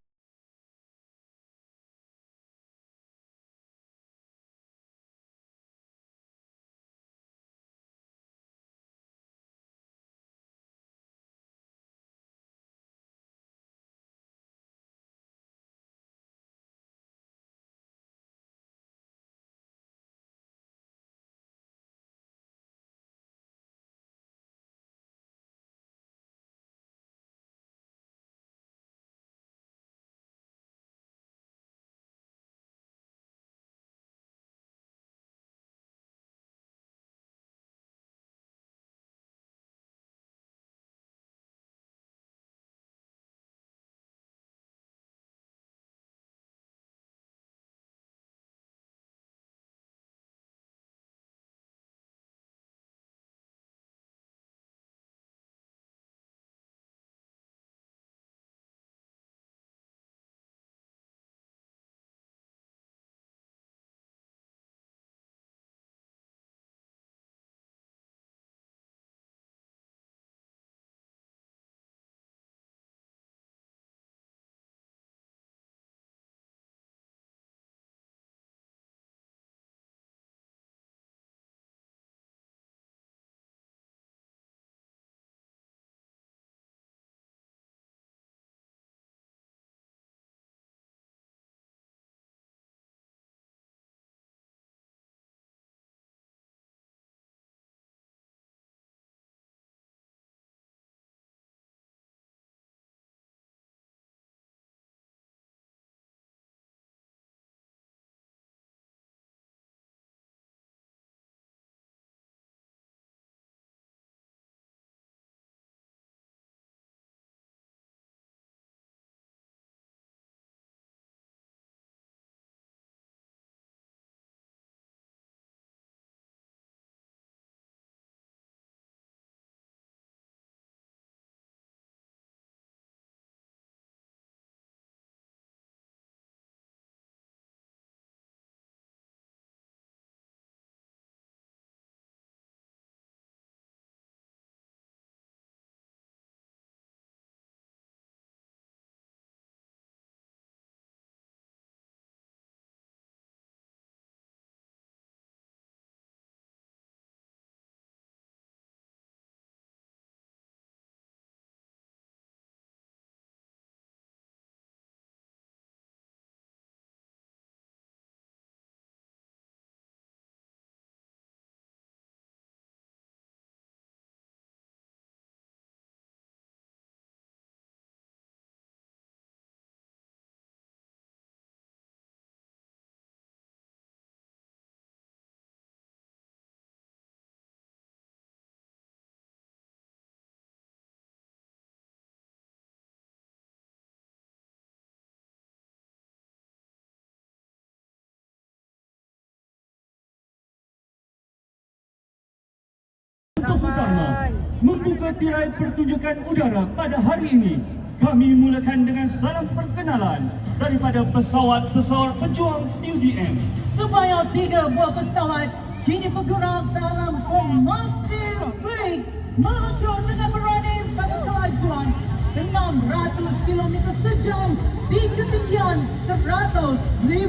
Dharma membuka tirai pertunjukan udara pada hari ini. Kami mulakan dengan salam perkenalan daripada pesawat-pesawat pejuang UDM. Sebanyak 3 buah pesawat kini bergerak dalam formasi break meluncur dengan berani pada kelajuan 600 km sejam di ketinggian 150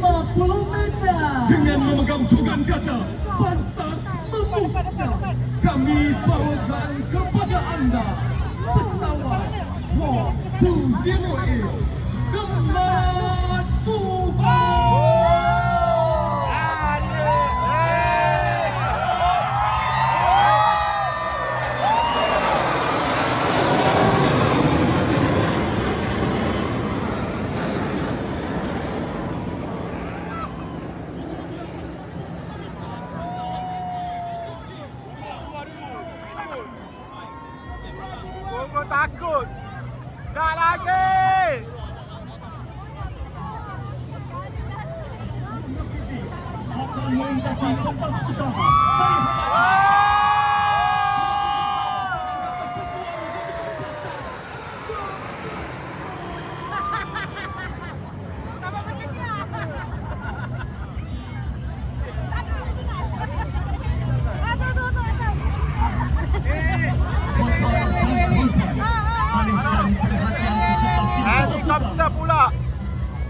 meter. Dengan memegang jogan kata pantas memuka, kami bawakan kepada anda pesawat Hawk 208 Gemar Tufan. Gua takut. Dah lagi. Akan melintasi pentas utama. Sama macam dia. Alihkan perhatian peserta Helikopter pula.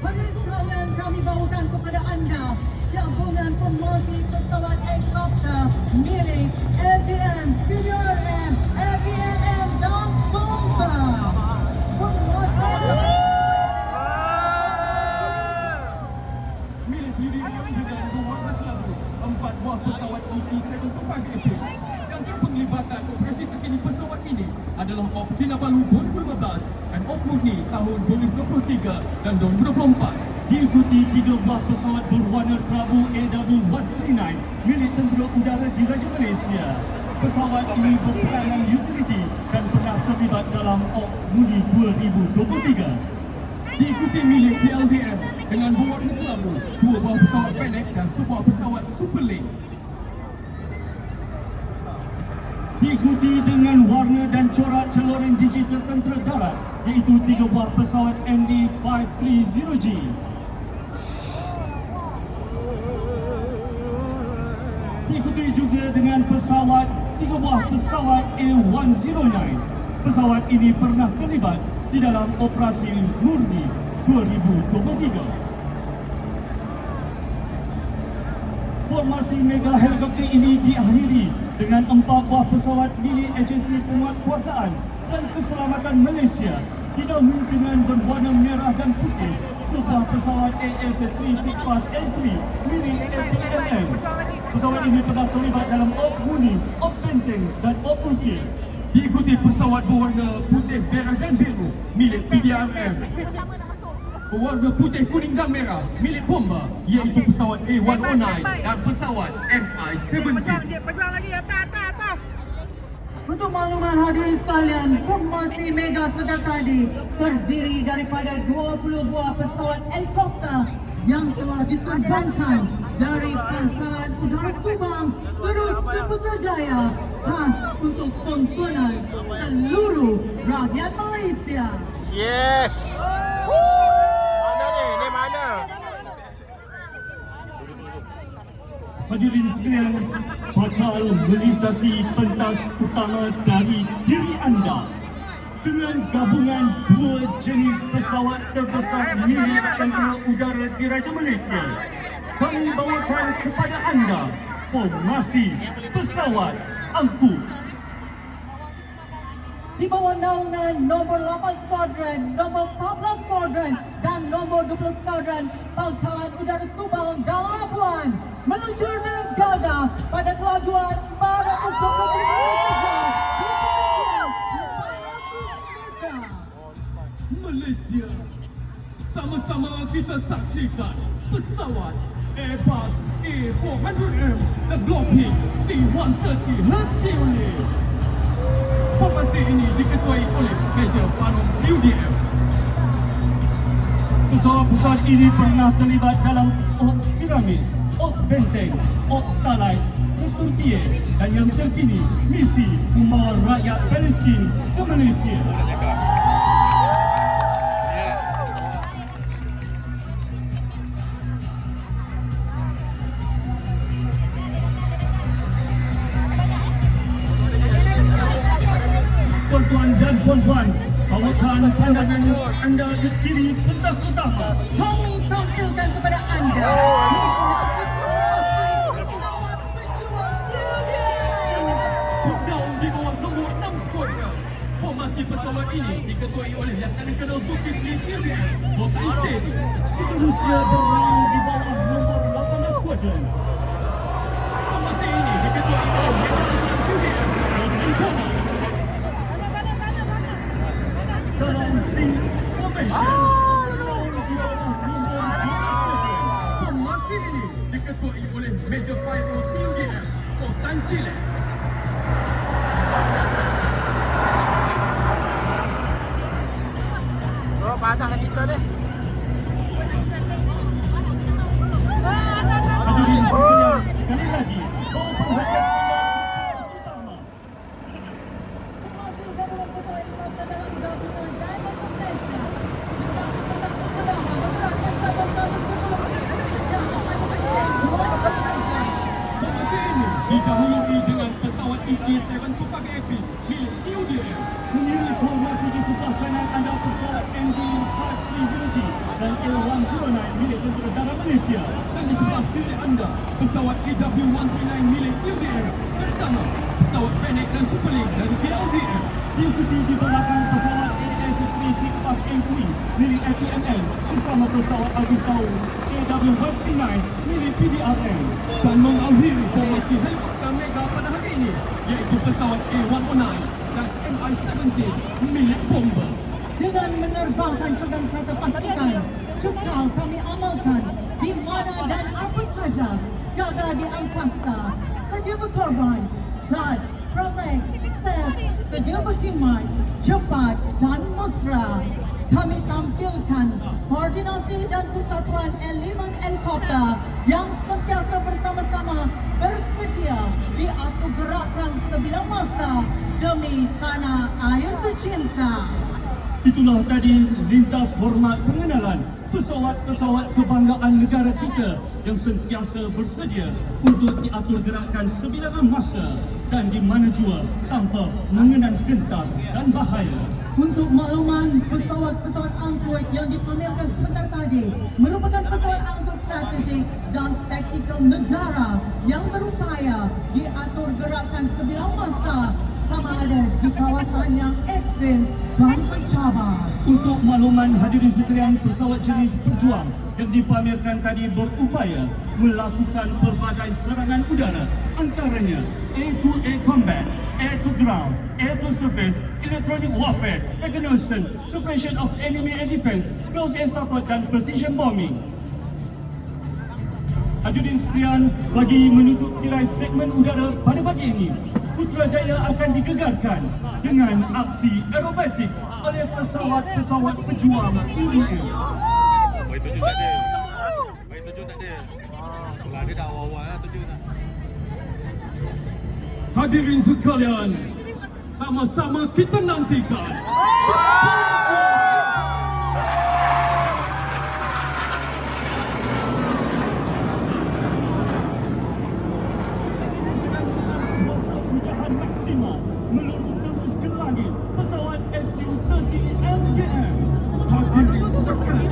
Hadirin sekalian, kami bawakan kepada anda gabungan promosi pesawat helikopter milik FDM, PDRM, FDNM dan Bomba. Promosi Milik UDM dengan berwarna kelabu 4 buah pesawat EC-725AP. Yang terpenglibatan operasi terkini pesawat ini adalah Op Kinabalu 2015 dan Op Murni tahun 2023 dan 2024. diikuti 3 buah pesawat berwarna kelabu AW139 milik Tentera Udara Diraja Malaysia. Pesawat ini berperanan utility dan pernah terlibat dalam Op Muni 2023. Diikuti milik PLDM dengan berwarna kelabu 2 buah pesawat Fennec dan sebuah pesawat Superlink. Diikuti dengan warna dan corak celoran digital Tentera Darat iaitu 3 buah pesawat MD530G. Diikuti juga dengan 3 buah pesawat A109. Pesawat ini pernah terlibat di dalam operasi Murni 2023. Formasi mega helikopter ini diakhiri dengan 4 buah pesawat milik Agensi Penguatkuasaan dan Keselamatan Malaysia, didahului dengan berwarna merah dan putih sebuah pesawat AS365N3 milik FDMM. Pesawat ini pernah terlibat dalam Op Muni, Op Benteng dan Op Usir. Diikuti pesawat berwarna putih, merah dan biru milik PDRM. Berwarna putih, kuning dan merah milik Bomba iaitu pesawat A109 dan pesawat MI-17. Pejuang lagi atas. Untuk makluman hadirin sekalian, formasi mega sejak tadi terdiri daripada 20 buah pesawat helikopter yang telah diterbangkan dari Pangkalan Udara Subang terus ke Putrajaya khas untuk tontonan seluruh rakyat Malaysia. Yes. Mana ni? Ni mana? Hadirin sekalian, bakal melintasi pentas utama dari diri anda dengan gabungan 2 jenis pesawat terbesar milik Tentera Udara Diraja Malaysia. Kami bawakan kepada anda formasi pesawat angkut. Di bawah naungan nombor 8 Squadron, nombor 14 Squadron dan nombor 20 Squadron Pangkalan Udara Subang dan Labuan meluncur dengan gagah pada kelajuan 420 km sejam di ketinggian 400 meter. Malaysia, sama-sama kita saksikan pesawat Airbus A400M dan Lockheed C-130 Hercules. Formasi ini diketuai oleh Major Fanon UDM. Pesawat-pesawat ini pernah terlibat dalam Ops Piramid, Ops Benteng, Ops Starlight, Turkiye dan yang terkini misi membawa rakyat Palestin ke Malaysia. Tuan-tuan dan puan-puan, bawakan pandangan anda ke kiri pentas utama. Kami tampilkan kepada anda pesawat pejuang Union. Down di bawah nombor 6 skuadron. Formasi pesawat ini diketuai oleh Lieutenant Colonel Zulkifli Firdaus, Bos Istedi. Seterusnya berlalu di bawah nombor 18 skuadron. Formasi ini diketuai oleh Major Islam QDM, Bos Intona. Dalam tim formation berlalu di bawah nombor 12 skuadron. Formasi ini diketuai oleh Major Fairul QDM, Bos Sancile. Oh, padah kita deh. Hadirin sekalian, sekali lagi bawa perhatian anda ke pentas utama. Formasi gabungan pesawat helikopter dalam gabungan Diamond of Malaysia. Lintasan pentas pertama bergerakkan ke atas 110 meter sejak 12 meter. Formasi ini didahului dengan pesawat EC-7 Pufak-AP milik UDM. Mengiringi formasi di sebelah kanan anda pesawat MD-430G dan L109 milik Tentera Darat Malaysia. Dan di sebelah kiri anda, pesawat EW139 milik UDM bersama pesawat Fennec dan Superlink dari PLDM. Diikuti di belakang pesawat AS-365M3 milik APML bersama pesawat Agus Tau AW139 milik PDRM. Dan mengakhiri formasi helikopter mega pada hari ini, iaitu pesawat A109 dan MI-17 milik Bomber. Dengan menerbangkan cogan kata pastikan, cukal kami amalkan di mana dan apa saja gagal di angkasa. Sedia berkorban, guard, protect, save, sedia berkhidmat, cepat dan mesra. Kami tampilkan koordinasi dan kesatuan elemen helikopter yang sentiasa bersama-sama bersedia diatur gerakkan sebila masa demi tanah air tercinta. Itulah tadi lintas hormat pengenalan pesawat-pesawat kebanggaan negara kita yang sentiasa bersedia untuk diatur gerakan sebilangan masa dan di mana jua tanpa mengenang gentar dan bahaya. Untuk makluman, pesawat-pesawat angkut yang dipamerkan sebentar tadi merupakan pesawat angkut strategik dan taktikal negara yang berupaya diatur gerakan sebilang masa sama ada di kawasan yang ekstrim dan mencabar. Untuk makluman hadirin sekalian, pesawat jenis berjuang yang dipamerkan tadi berupaya melakukan pelbagai serangan udara, antaranya air-to-air combat, air-to-ground, air-to-surface, electronic warfare, reconnaissance, suppression of enemy air defense, close air support dan precision bombing. Hadirin sekalian, bagi menutup tirai segmen udara pada pagi ini, Putrajaya akan digegarkan dengan aksi aerobatik oleh pesawat-pesawat pejuang UDM. Bagi tujuh tak ada. Bagi tujuh tak ada. Kalau ada dah awal-awal lah tujuh tak. Hadirin sekalian, sama-sama kita nantikan Kuasa hujahan maksimal meluru terus ke langit pesawat Su-30 MJM. Hadirin sekalian,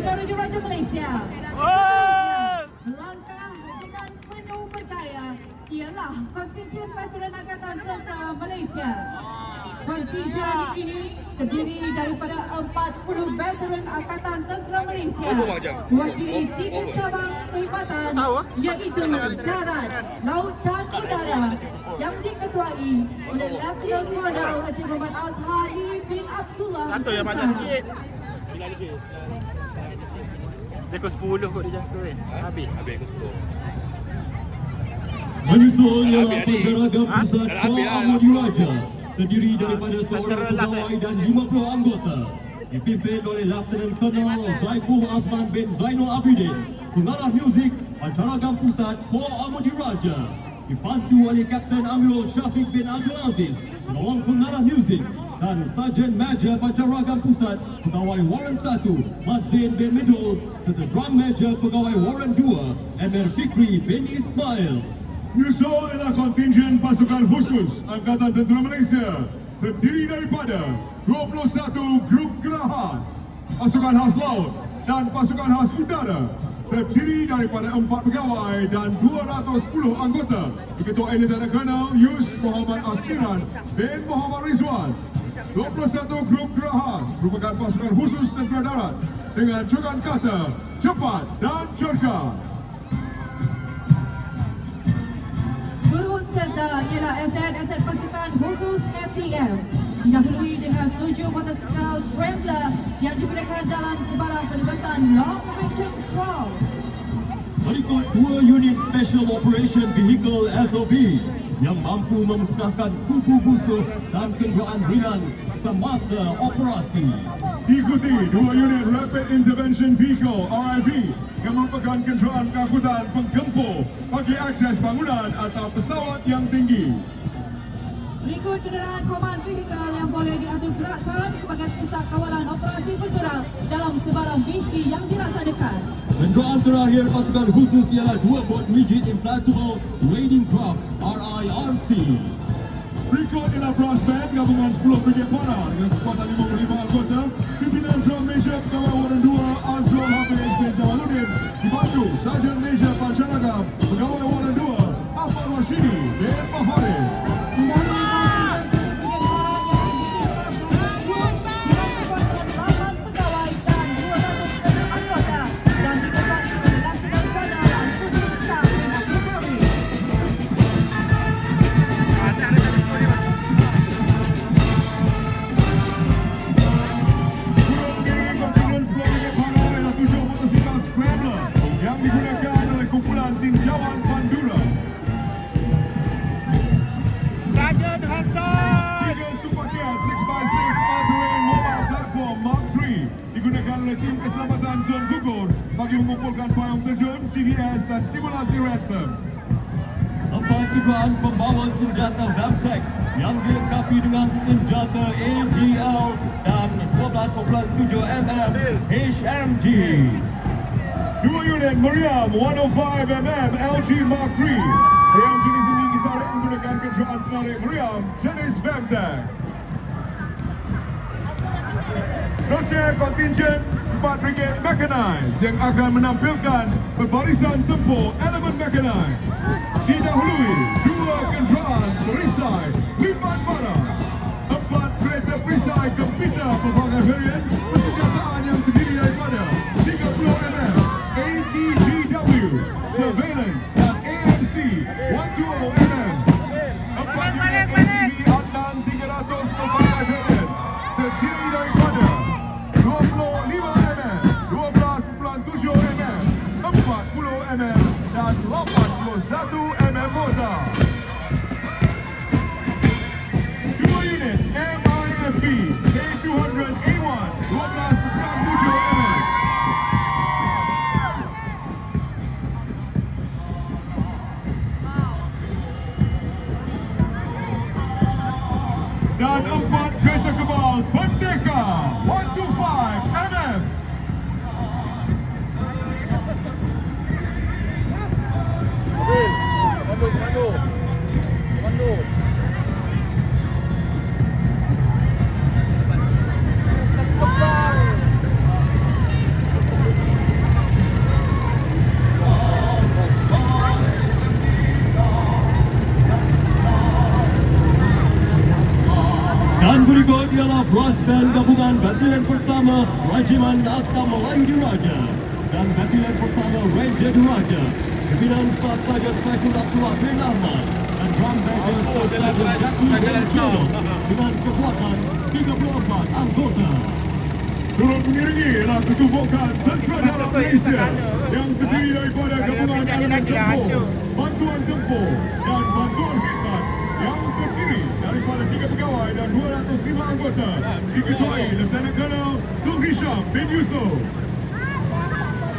dari Diraja Malaysia. Oh! Melangkah dengan penuh bergaya ialah kontingen veteran Angkatan Tentera Malaysia. Kontingen ini terdiri daripada 40 veteran Angkatan Tentera Malaysia mewakili 3 cabang perkhidmatan iaitu darat, laut dan udara yang diketuai oleh Lieutenant Colonel Haji Muhammad Azhari bin Abdullah Satu yang banyak Hussain. sikit. Dia ke 10 kot dia jangka kan. Habis. Habis ke 10. Menyusul ialah Habis, penceragam Ha? pusat Dah Kor habis lah. Amudi Raja terdiri daripada seorang Antara last, pegawai dan 50 anggota dipimpin oleh Lieutenant Colonel Zaiful Azman bin Zainul Abidin, pengarah muzik penceragam pusat Kor Amudi Raja, dibantu oleh Kapten Amirul Syafiq bin Abdul Aziz, penolong pengarah muzik, dan Sarjan Major penceragam pusat Pegawai Warren 1 Mazin bin Medul, serta Drum Major Pegawai Warren 2 Emir Fikri bin Ismail. Menyusul ialah kontingen pasukan khusus Angkatan Tentera Malaysia terdiri daripada 21 grup gerahas, pasukan khas laut dan pasukan khas udara terdiri daripada 4 pegawai dan 210 anggota diketuai Lieutenant Colonel Yus Muhammad Asmiran bin Muhammad Rizwan. 21 grup gerahas merupakan pasukan khusus tentera darat dengan cogan kata cepat dan cergas. Turut serta ialah aset pasukan khusus FTM didahului dengan 7 motosikal Scrambler yang digunakan dalam sebarang penugasan Long Range Patrol. Berikut 2 unit Special Operation Vehicle SOV yang mampu memusnahkan kubu musuh dan kenderaan ringan semasa operasi. Diikuti 2 unit Rapid Intervention Vehicle RIV yang merupakan kenderaan keangkutan penggempur bagi akses bangunan atau pesawat yang tinggi. Berikut kenderaan command vehicle yang boleh diatur gerakkan sebagai pusat kawalan operasi bergerak dalam sebarang misi yang dilaksanakan. Kenderaan terakhir pasukan khusus ialah 2 bot rigid inflatable raiding craft RIRC. Berikut ialah brass band gabungan 10 Brigade Pana dengan kekuatan 55 anggota, pimpinan Drum Major Pegawai Warren 2 Azrul Hafiz bin Jamaluddin, dibantu Sarjan Major Pancaragam Pegawai Warren 2 Ahmad Rashidi bin Maharif. Yang digunakan oleh kumpulan tinjauan Pandura. Sarjan Hassan. 3 Super Kiat 6x6 all-terrain mobile platform Mark III digunakan oleh tim keselamatan Zon Gugur bagi mengumpulkan payung terjun, CDS dan simulasi ransom. 4 kenderaan pembawa senjata Vamtech yang dilengkapi dengan senjata AGL dan 12.7 mm HMG. 2 unit Meriam 105mm LG Mark III. Meriam jenis ini ditarik menggunakan kenderaan penarik Meriam jenis Vamtech. Seterusnya kontingen 4 Brigade Mechanized yang akan menampilkan berbarisan tempur elemen mechanized. Didahului 2 kenderaan perisai lipat barang, 4 kereta perisai Gempita pelbagai varian persenjataan yang terdiri daripada 30mm ATGW, Surveillance dan AMC 120mm, 4 unit ACV Adnan 300 pelbagai varian terdiri daripada 25mm, 12.7mm, 40mm dan 81mm mortar. 2 unit MIFB K200A1 12 beraskan gabungan Batalion Pertama Regimen Askar Melayu Diraja dan Batalion Pertama Ranger Diraja. Pimpinan Staf Sarjan Saiful Abdullah bin Ahmad dan Drum Major Staf Sarjan Jackie bin Jono dengan kekuatan 34 anggota. Turut mengiringi ialah ketumbukan Tentera Darat Malaysia yang terdiri daripada gabungan elemen tempur, bantuan tempur dan bantuan khidmat yang terdiri daripada 3 pegawai dan 205 anggota diketuai Lieutenant Colonel Zulhisham bin Yusof.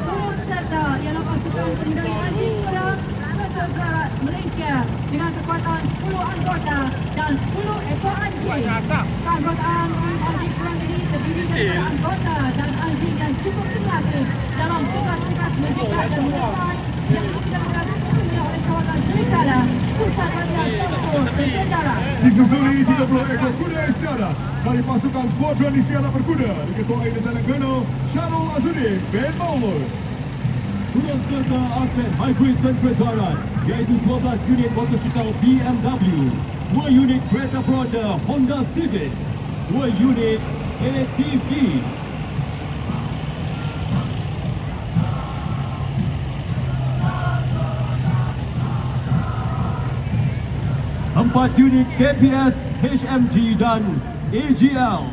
Turut serta ialah pasukan pengendali anjing perang Tentera Darat Malaysia dengan kekuatan 10 anggota dan 10 ekor anjing. Keanggotaan tim anjing perang ini terdiri daripada anggota dan anjing yang cukup kreatif dalam tugas-tugas menjejak dan mendesain yang dilakukan sepenuhnya oleh kawalan Serigala Pusat Latihan Tempur Tentera Darat. Disusuli 30 ekor kuda Isyada dari pasukan skuadron Isyada berkuda diketuai Lieutenant Colonel Syarul Azuddin bin Maulud. Turut serta aset hybrid Tentera Darat iaitu 12 unit motosikal BMW, 2 unit kereta beroda Honda Civic, 2 unit ATV, 4 unit KPS HMG dan AGL,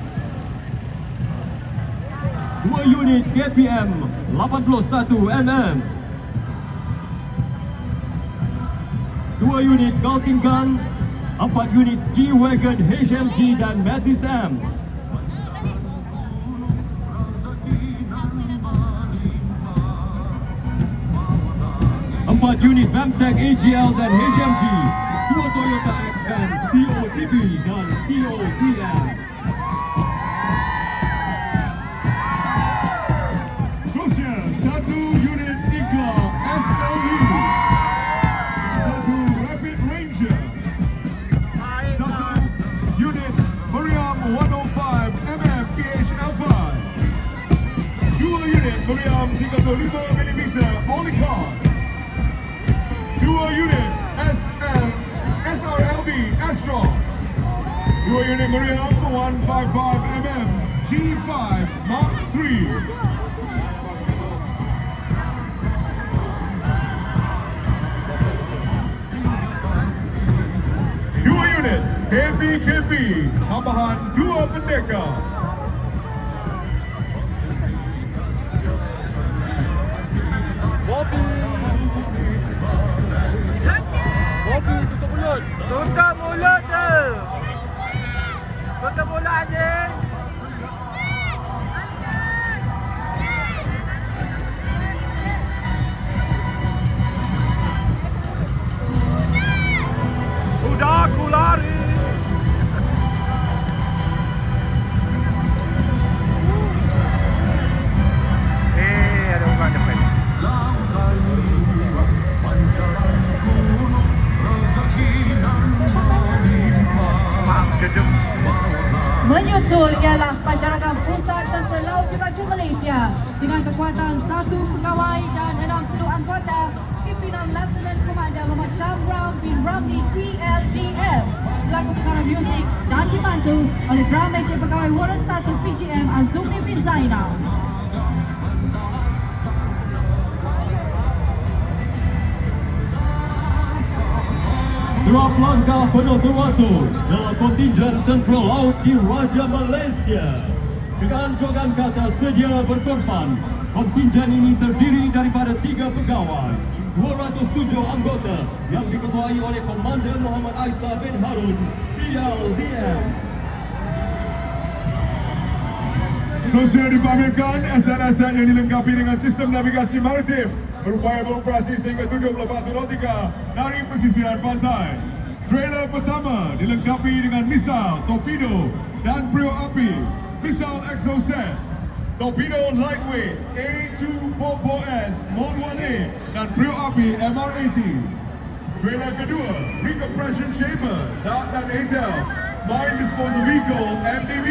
2 unit KPM 81mm, 2 unit Gatling Gun, 4 unit G-Wagon HMG dan Matis M, 4 unit Vamtech AGL dan HMG, 2 Toyota X-Van COTB dan COTM. Terusnya 1 unit Igla SLU, 1 Rapid Ranger, 1 unit Meriam 105mm PHL5, 2 unit Meriam 35mm Polycard, 2 unit SRLB Astros, 2 unit Meriam 155mm G5 Mark III, 2 unit KPKP tambahan 2 pendeka, Bobby tutup mulut. Tutup mulut tu. Tutup mulut anjing. Udah aku lari. Ada orang depan. Menyusul ialah pancarangan Pusat Tentera Laut Diraja Malaysia dengan kekuatan 1 pegawai dan 60 anggota, pimpinan Lieutenant Komandan Muhammad Syamrul bin Ramli TLDM selaku pengarah muzik dan dibantu oleh Drum Major Pegawai Warren 1 PGM Azumi bin Zainal. Derap langkah penuh teratur dalam kontinjen Tentera Laut Diraja Malaysia. Dengan jogan kata sedia berkorban, kontinjen ini terdiri daripada 3 pegawai, 207 anggota yang diketuai oleh Komandan Muhammad Aisyah bin Harun, TLDM. Terusnya dipamerkan aset-aset yang dilengkapi dengan sistem navigasi maritim berupaya beroperasi sehingga 70 batu nautika dari pesisiran pantai. Trailer pertama dilengkapi dengan misal, torpedo dan periuk api, misal exocet, torpedo lightweight A244S Mod 1A dan periuk api MR80. Trailer kedua, recompression chamber, dart dan ATEL, mine disposal vehicle MDV,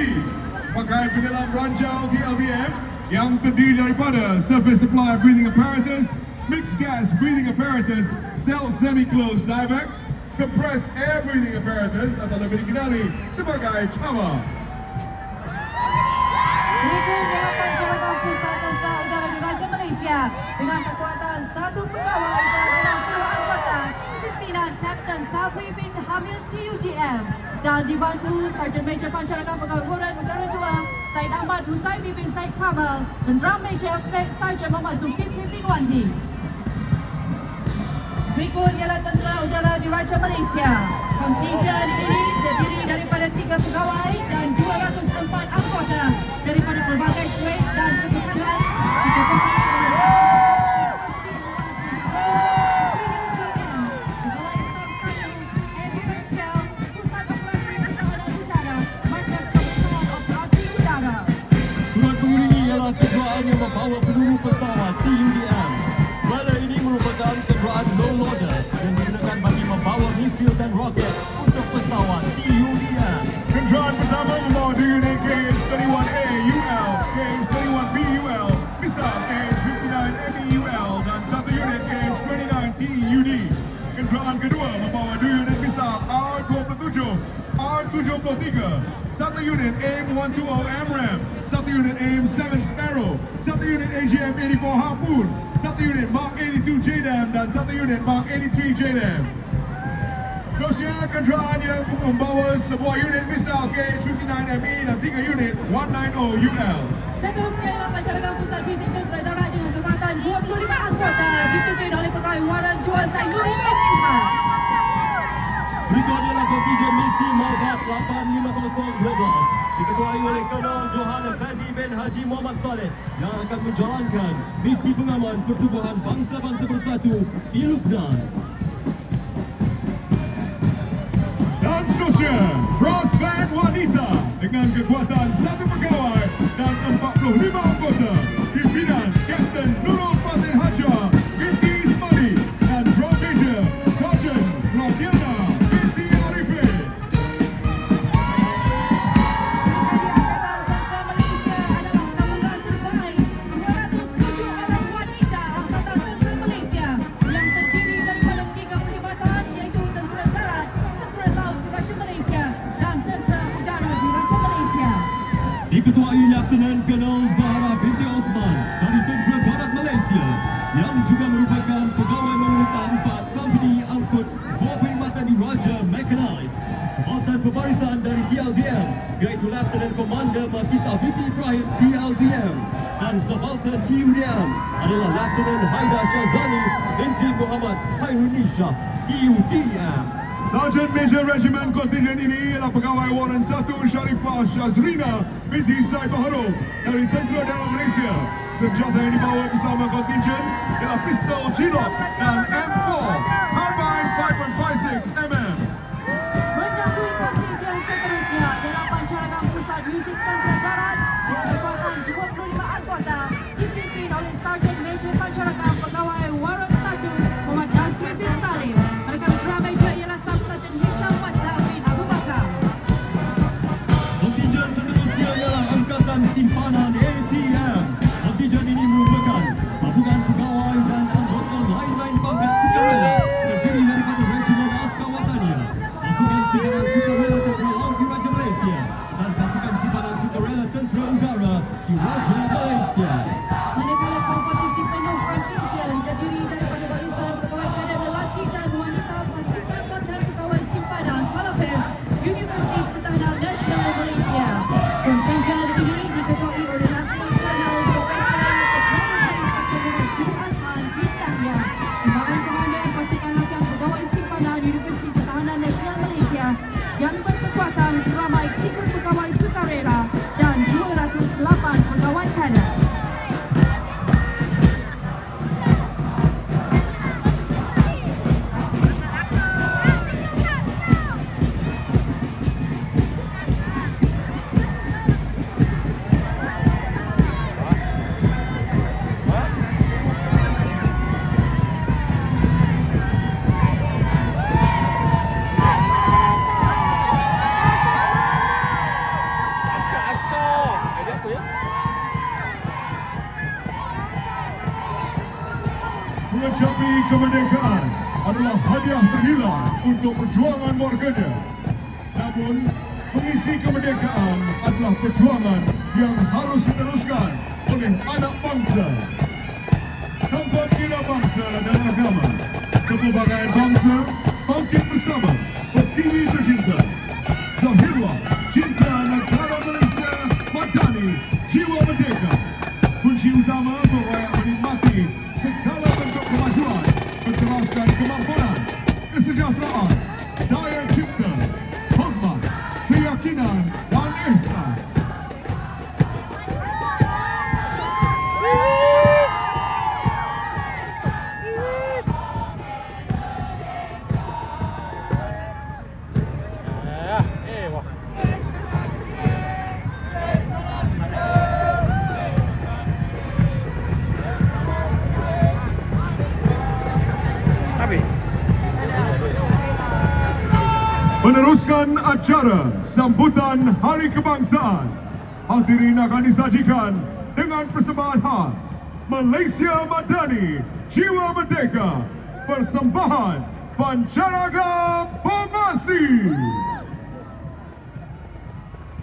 pakaian penyelam ranjau TLDM yang terdiri daripada surface supply breathing apparatus, mixed gas breathing apparatus, stealth semi-closed Divex, compressed air breathing apparatus atau lebih dikenali sebagai CHAMA. Berikut ialah pencarakan Pusat Tentera Udara Diraja Malaysia dengan kekuatan 1 pegawai dan 60 anggota pimpinan Kapten Safri bin Hamil TUGM dan dibantu Sarjan Major Pancarakan Pegawai Hurian Udara 2 Said Ahmad Husaini bin Said Kamal dan Drum Major Flag Sarjan Muhammad Zulkifli bin Wandi. Berikut ialah Tentera Udara Diraja Malaysia. Kontingen ini terdiri daripada 3 pegawai dan 204 anggota daripada pelbagai grade dan kedudukan diketuai oleh Pegawai Staf 1 Air Defence Pusat Operasi Pertahanan Udara Markas Kebesaran Operasi Udara. Surat pengiringi ialah kenderaan yang membawa peluru pesawat TUDM. Mana ini merupakan kenderaan low loader yang digunakan bagi membawa misil dan roket untuk pesawat TUDM. Kenderaan pertama membawa dua unit KH-31A UL, KH-31B UL, misal KH-59 MEUL dan 1 unit KH-29T UD. Kenderaan kedua membawa 2 unit misal R-27, R-73, 1 unit AIM-120 AMRAAM, 1 unit AIM-7 Sparrow, 1 unit AGM-84 Harpoon, 1 unit Mark 82 JDAM dan 1 unit Mark 83 JDAM. Terusnya kenderaan yang membawa sebuah unit misal KH-59ME dan 3 unit 190 UL. Seterusnya ialah Pancarakan Pusat Bisik Tentera Darat dengan kekuatan 25 anggota dipimpin oleh Pegawai Waran Jual Zainuddin bin Ilham. Berikut adalah kontingen misi Malbat 85012 diketuai oleh Kolonel Johan Effendi bin Haji Muhammad Saleh yang akan menjalankan misi pengaman Pertubuhan Bangsa-Bangsa Bersatu di Lubnan. Dan seterusnya, Brass Band Wanita dengan kekuatan 1 pegawai dan 45 anggota pimpinan Kapten Nurul Fatin Hajar binti Ismaili dan Drum Major Sarjan Flaviana binti Arifin. Serta di Angkatan Tentera Malaysia adalah gabungan terbaik 207 orang wanita Angkatan Tentera Malaysia yang terdiri daripada 3 perkhidmatan iaitu Tentera Darat, Tentera Laut Diraja Malaysia dan Tentera Udara Diraja Malaysia. Diketuai Lieutenant Colonel Zahra binti Osman dari Tentera Darat Malaysia yang juga merupakan pegawai memerintah 4 company angkut 4 perkhidmatan diraja mechanized. Jabatan pembarisan dari TLDM iaitu Lieutenant Commander Masita binti Ibrahim TLDM dan Subaltern TUDM adalah Lieutenant Haida Shazani binti Muhammad Khairunisha TUDM. Sergeant Major Regiment kontingen ini ialah Pegawai Waran 1 Sharifah Shazrina binti Said Baharul dari Tentera Darat Malaysia. Senjata yang dibawa bersama kontingen ialah pistol G-Lock dan M4 Carbine 5.56 mm. Mendahului kontingen seterusnya ialah Pancarakan Pusat Muzik Tentera Darat dengan kekuatan 25 anggota dipimpin oleh Sarjan Major Pancarakan Pegawai Waran 1 Muhammad Nasri bin Salim. Manakala Drum Major ialah Staff Sarjan Hisham Wadzah bin Abu Bakar. Kontingen seterusnya ialah Angkatan Simpanan ATM. Kontingen ini merupakan gabungan pegawai dan anggota lain-lain pangkat sukarela terdiri daripada Regimen Askar Watania, Pasukan Simpanan Sukarela Tentera Laut Diraja Malaysia dan Pasukan Simpanan Sukarela Tentera Udara Diraja Malaysia. Manakala komposisi penuh kontingen terdiri daripada barisan pegawai kader lelaki dan wanita Pasukan Latihan Pegawai Simpanan Palapes Universiti Pertahanan Nasional Malaysia. Kontingen ini diketuai oleh Lieutenant Colonel Profesor Teknologi Akademik Zul Azman bin Yahya, Timbalan Komandan Pasukan Latihan Pegawai Simpanan Universiti Pertahanan Nasional Malaysia yang berkekuatan seramai 3 pegawai sukarela dan 208 pegawai kader. Askar. Dia apa ya? Mencapai kemerdekaan adalah hadiah ternilai untuk perjuangan warganya. Namun, mengisi kemerdekaan adalah perjuangan yang harus diteruskan oleh anak bangsa. Tanpa kira bangsa dan agama, kepelbagaian bangsa bangkit bersama, berdiri tercinta. Zahirlah cinta negara Malaysia, Madani, jiwa merdeka. Kunci utama untuk rakyat menikmati segala bentuk kemajuan, berteraskan kemampuan, kesejahteraan, daya cipta, hormat, keyakinan dan ihsan. Wah. Habis. Meneruskan acara sambutan Hari Kebangsaan, hadirin akan disajikan dengan persembahan khas Malaysia Madani, Jiwa Merdeka, persembahan Pancaragam Formasi.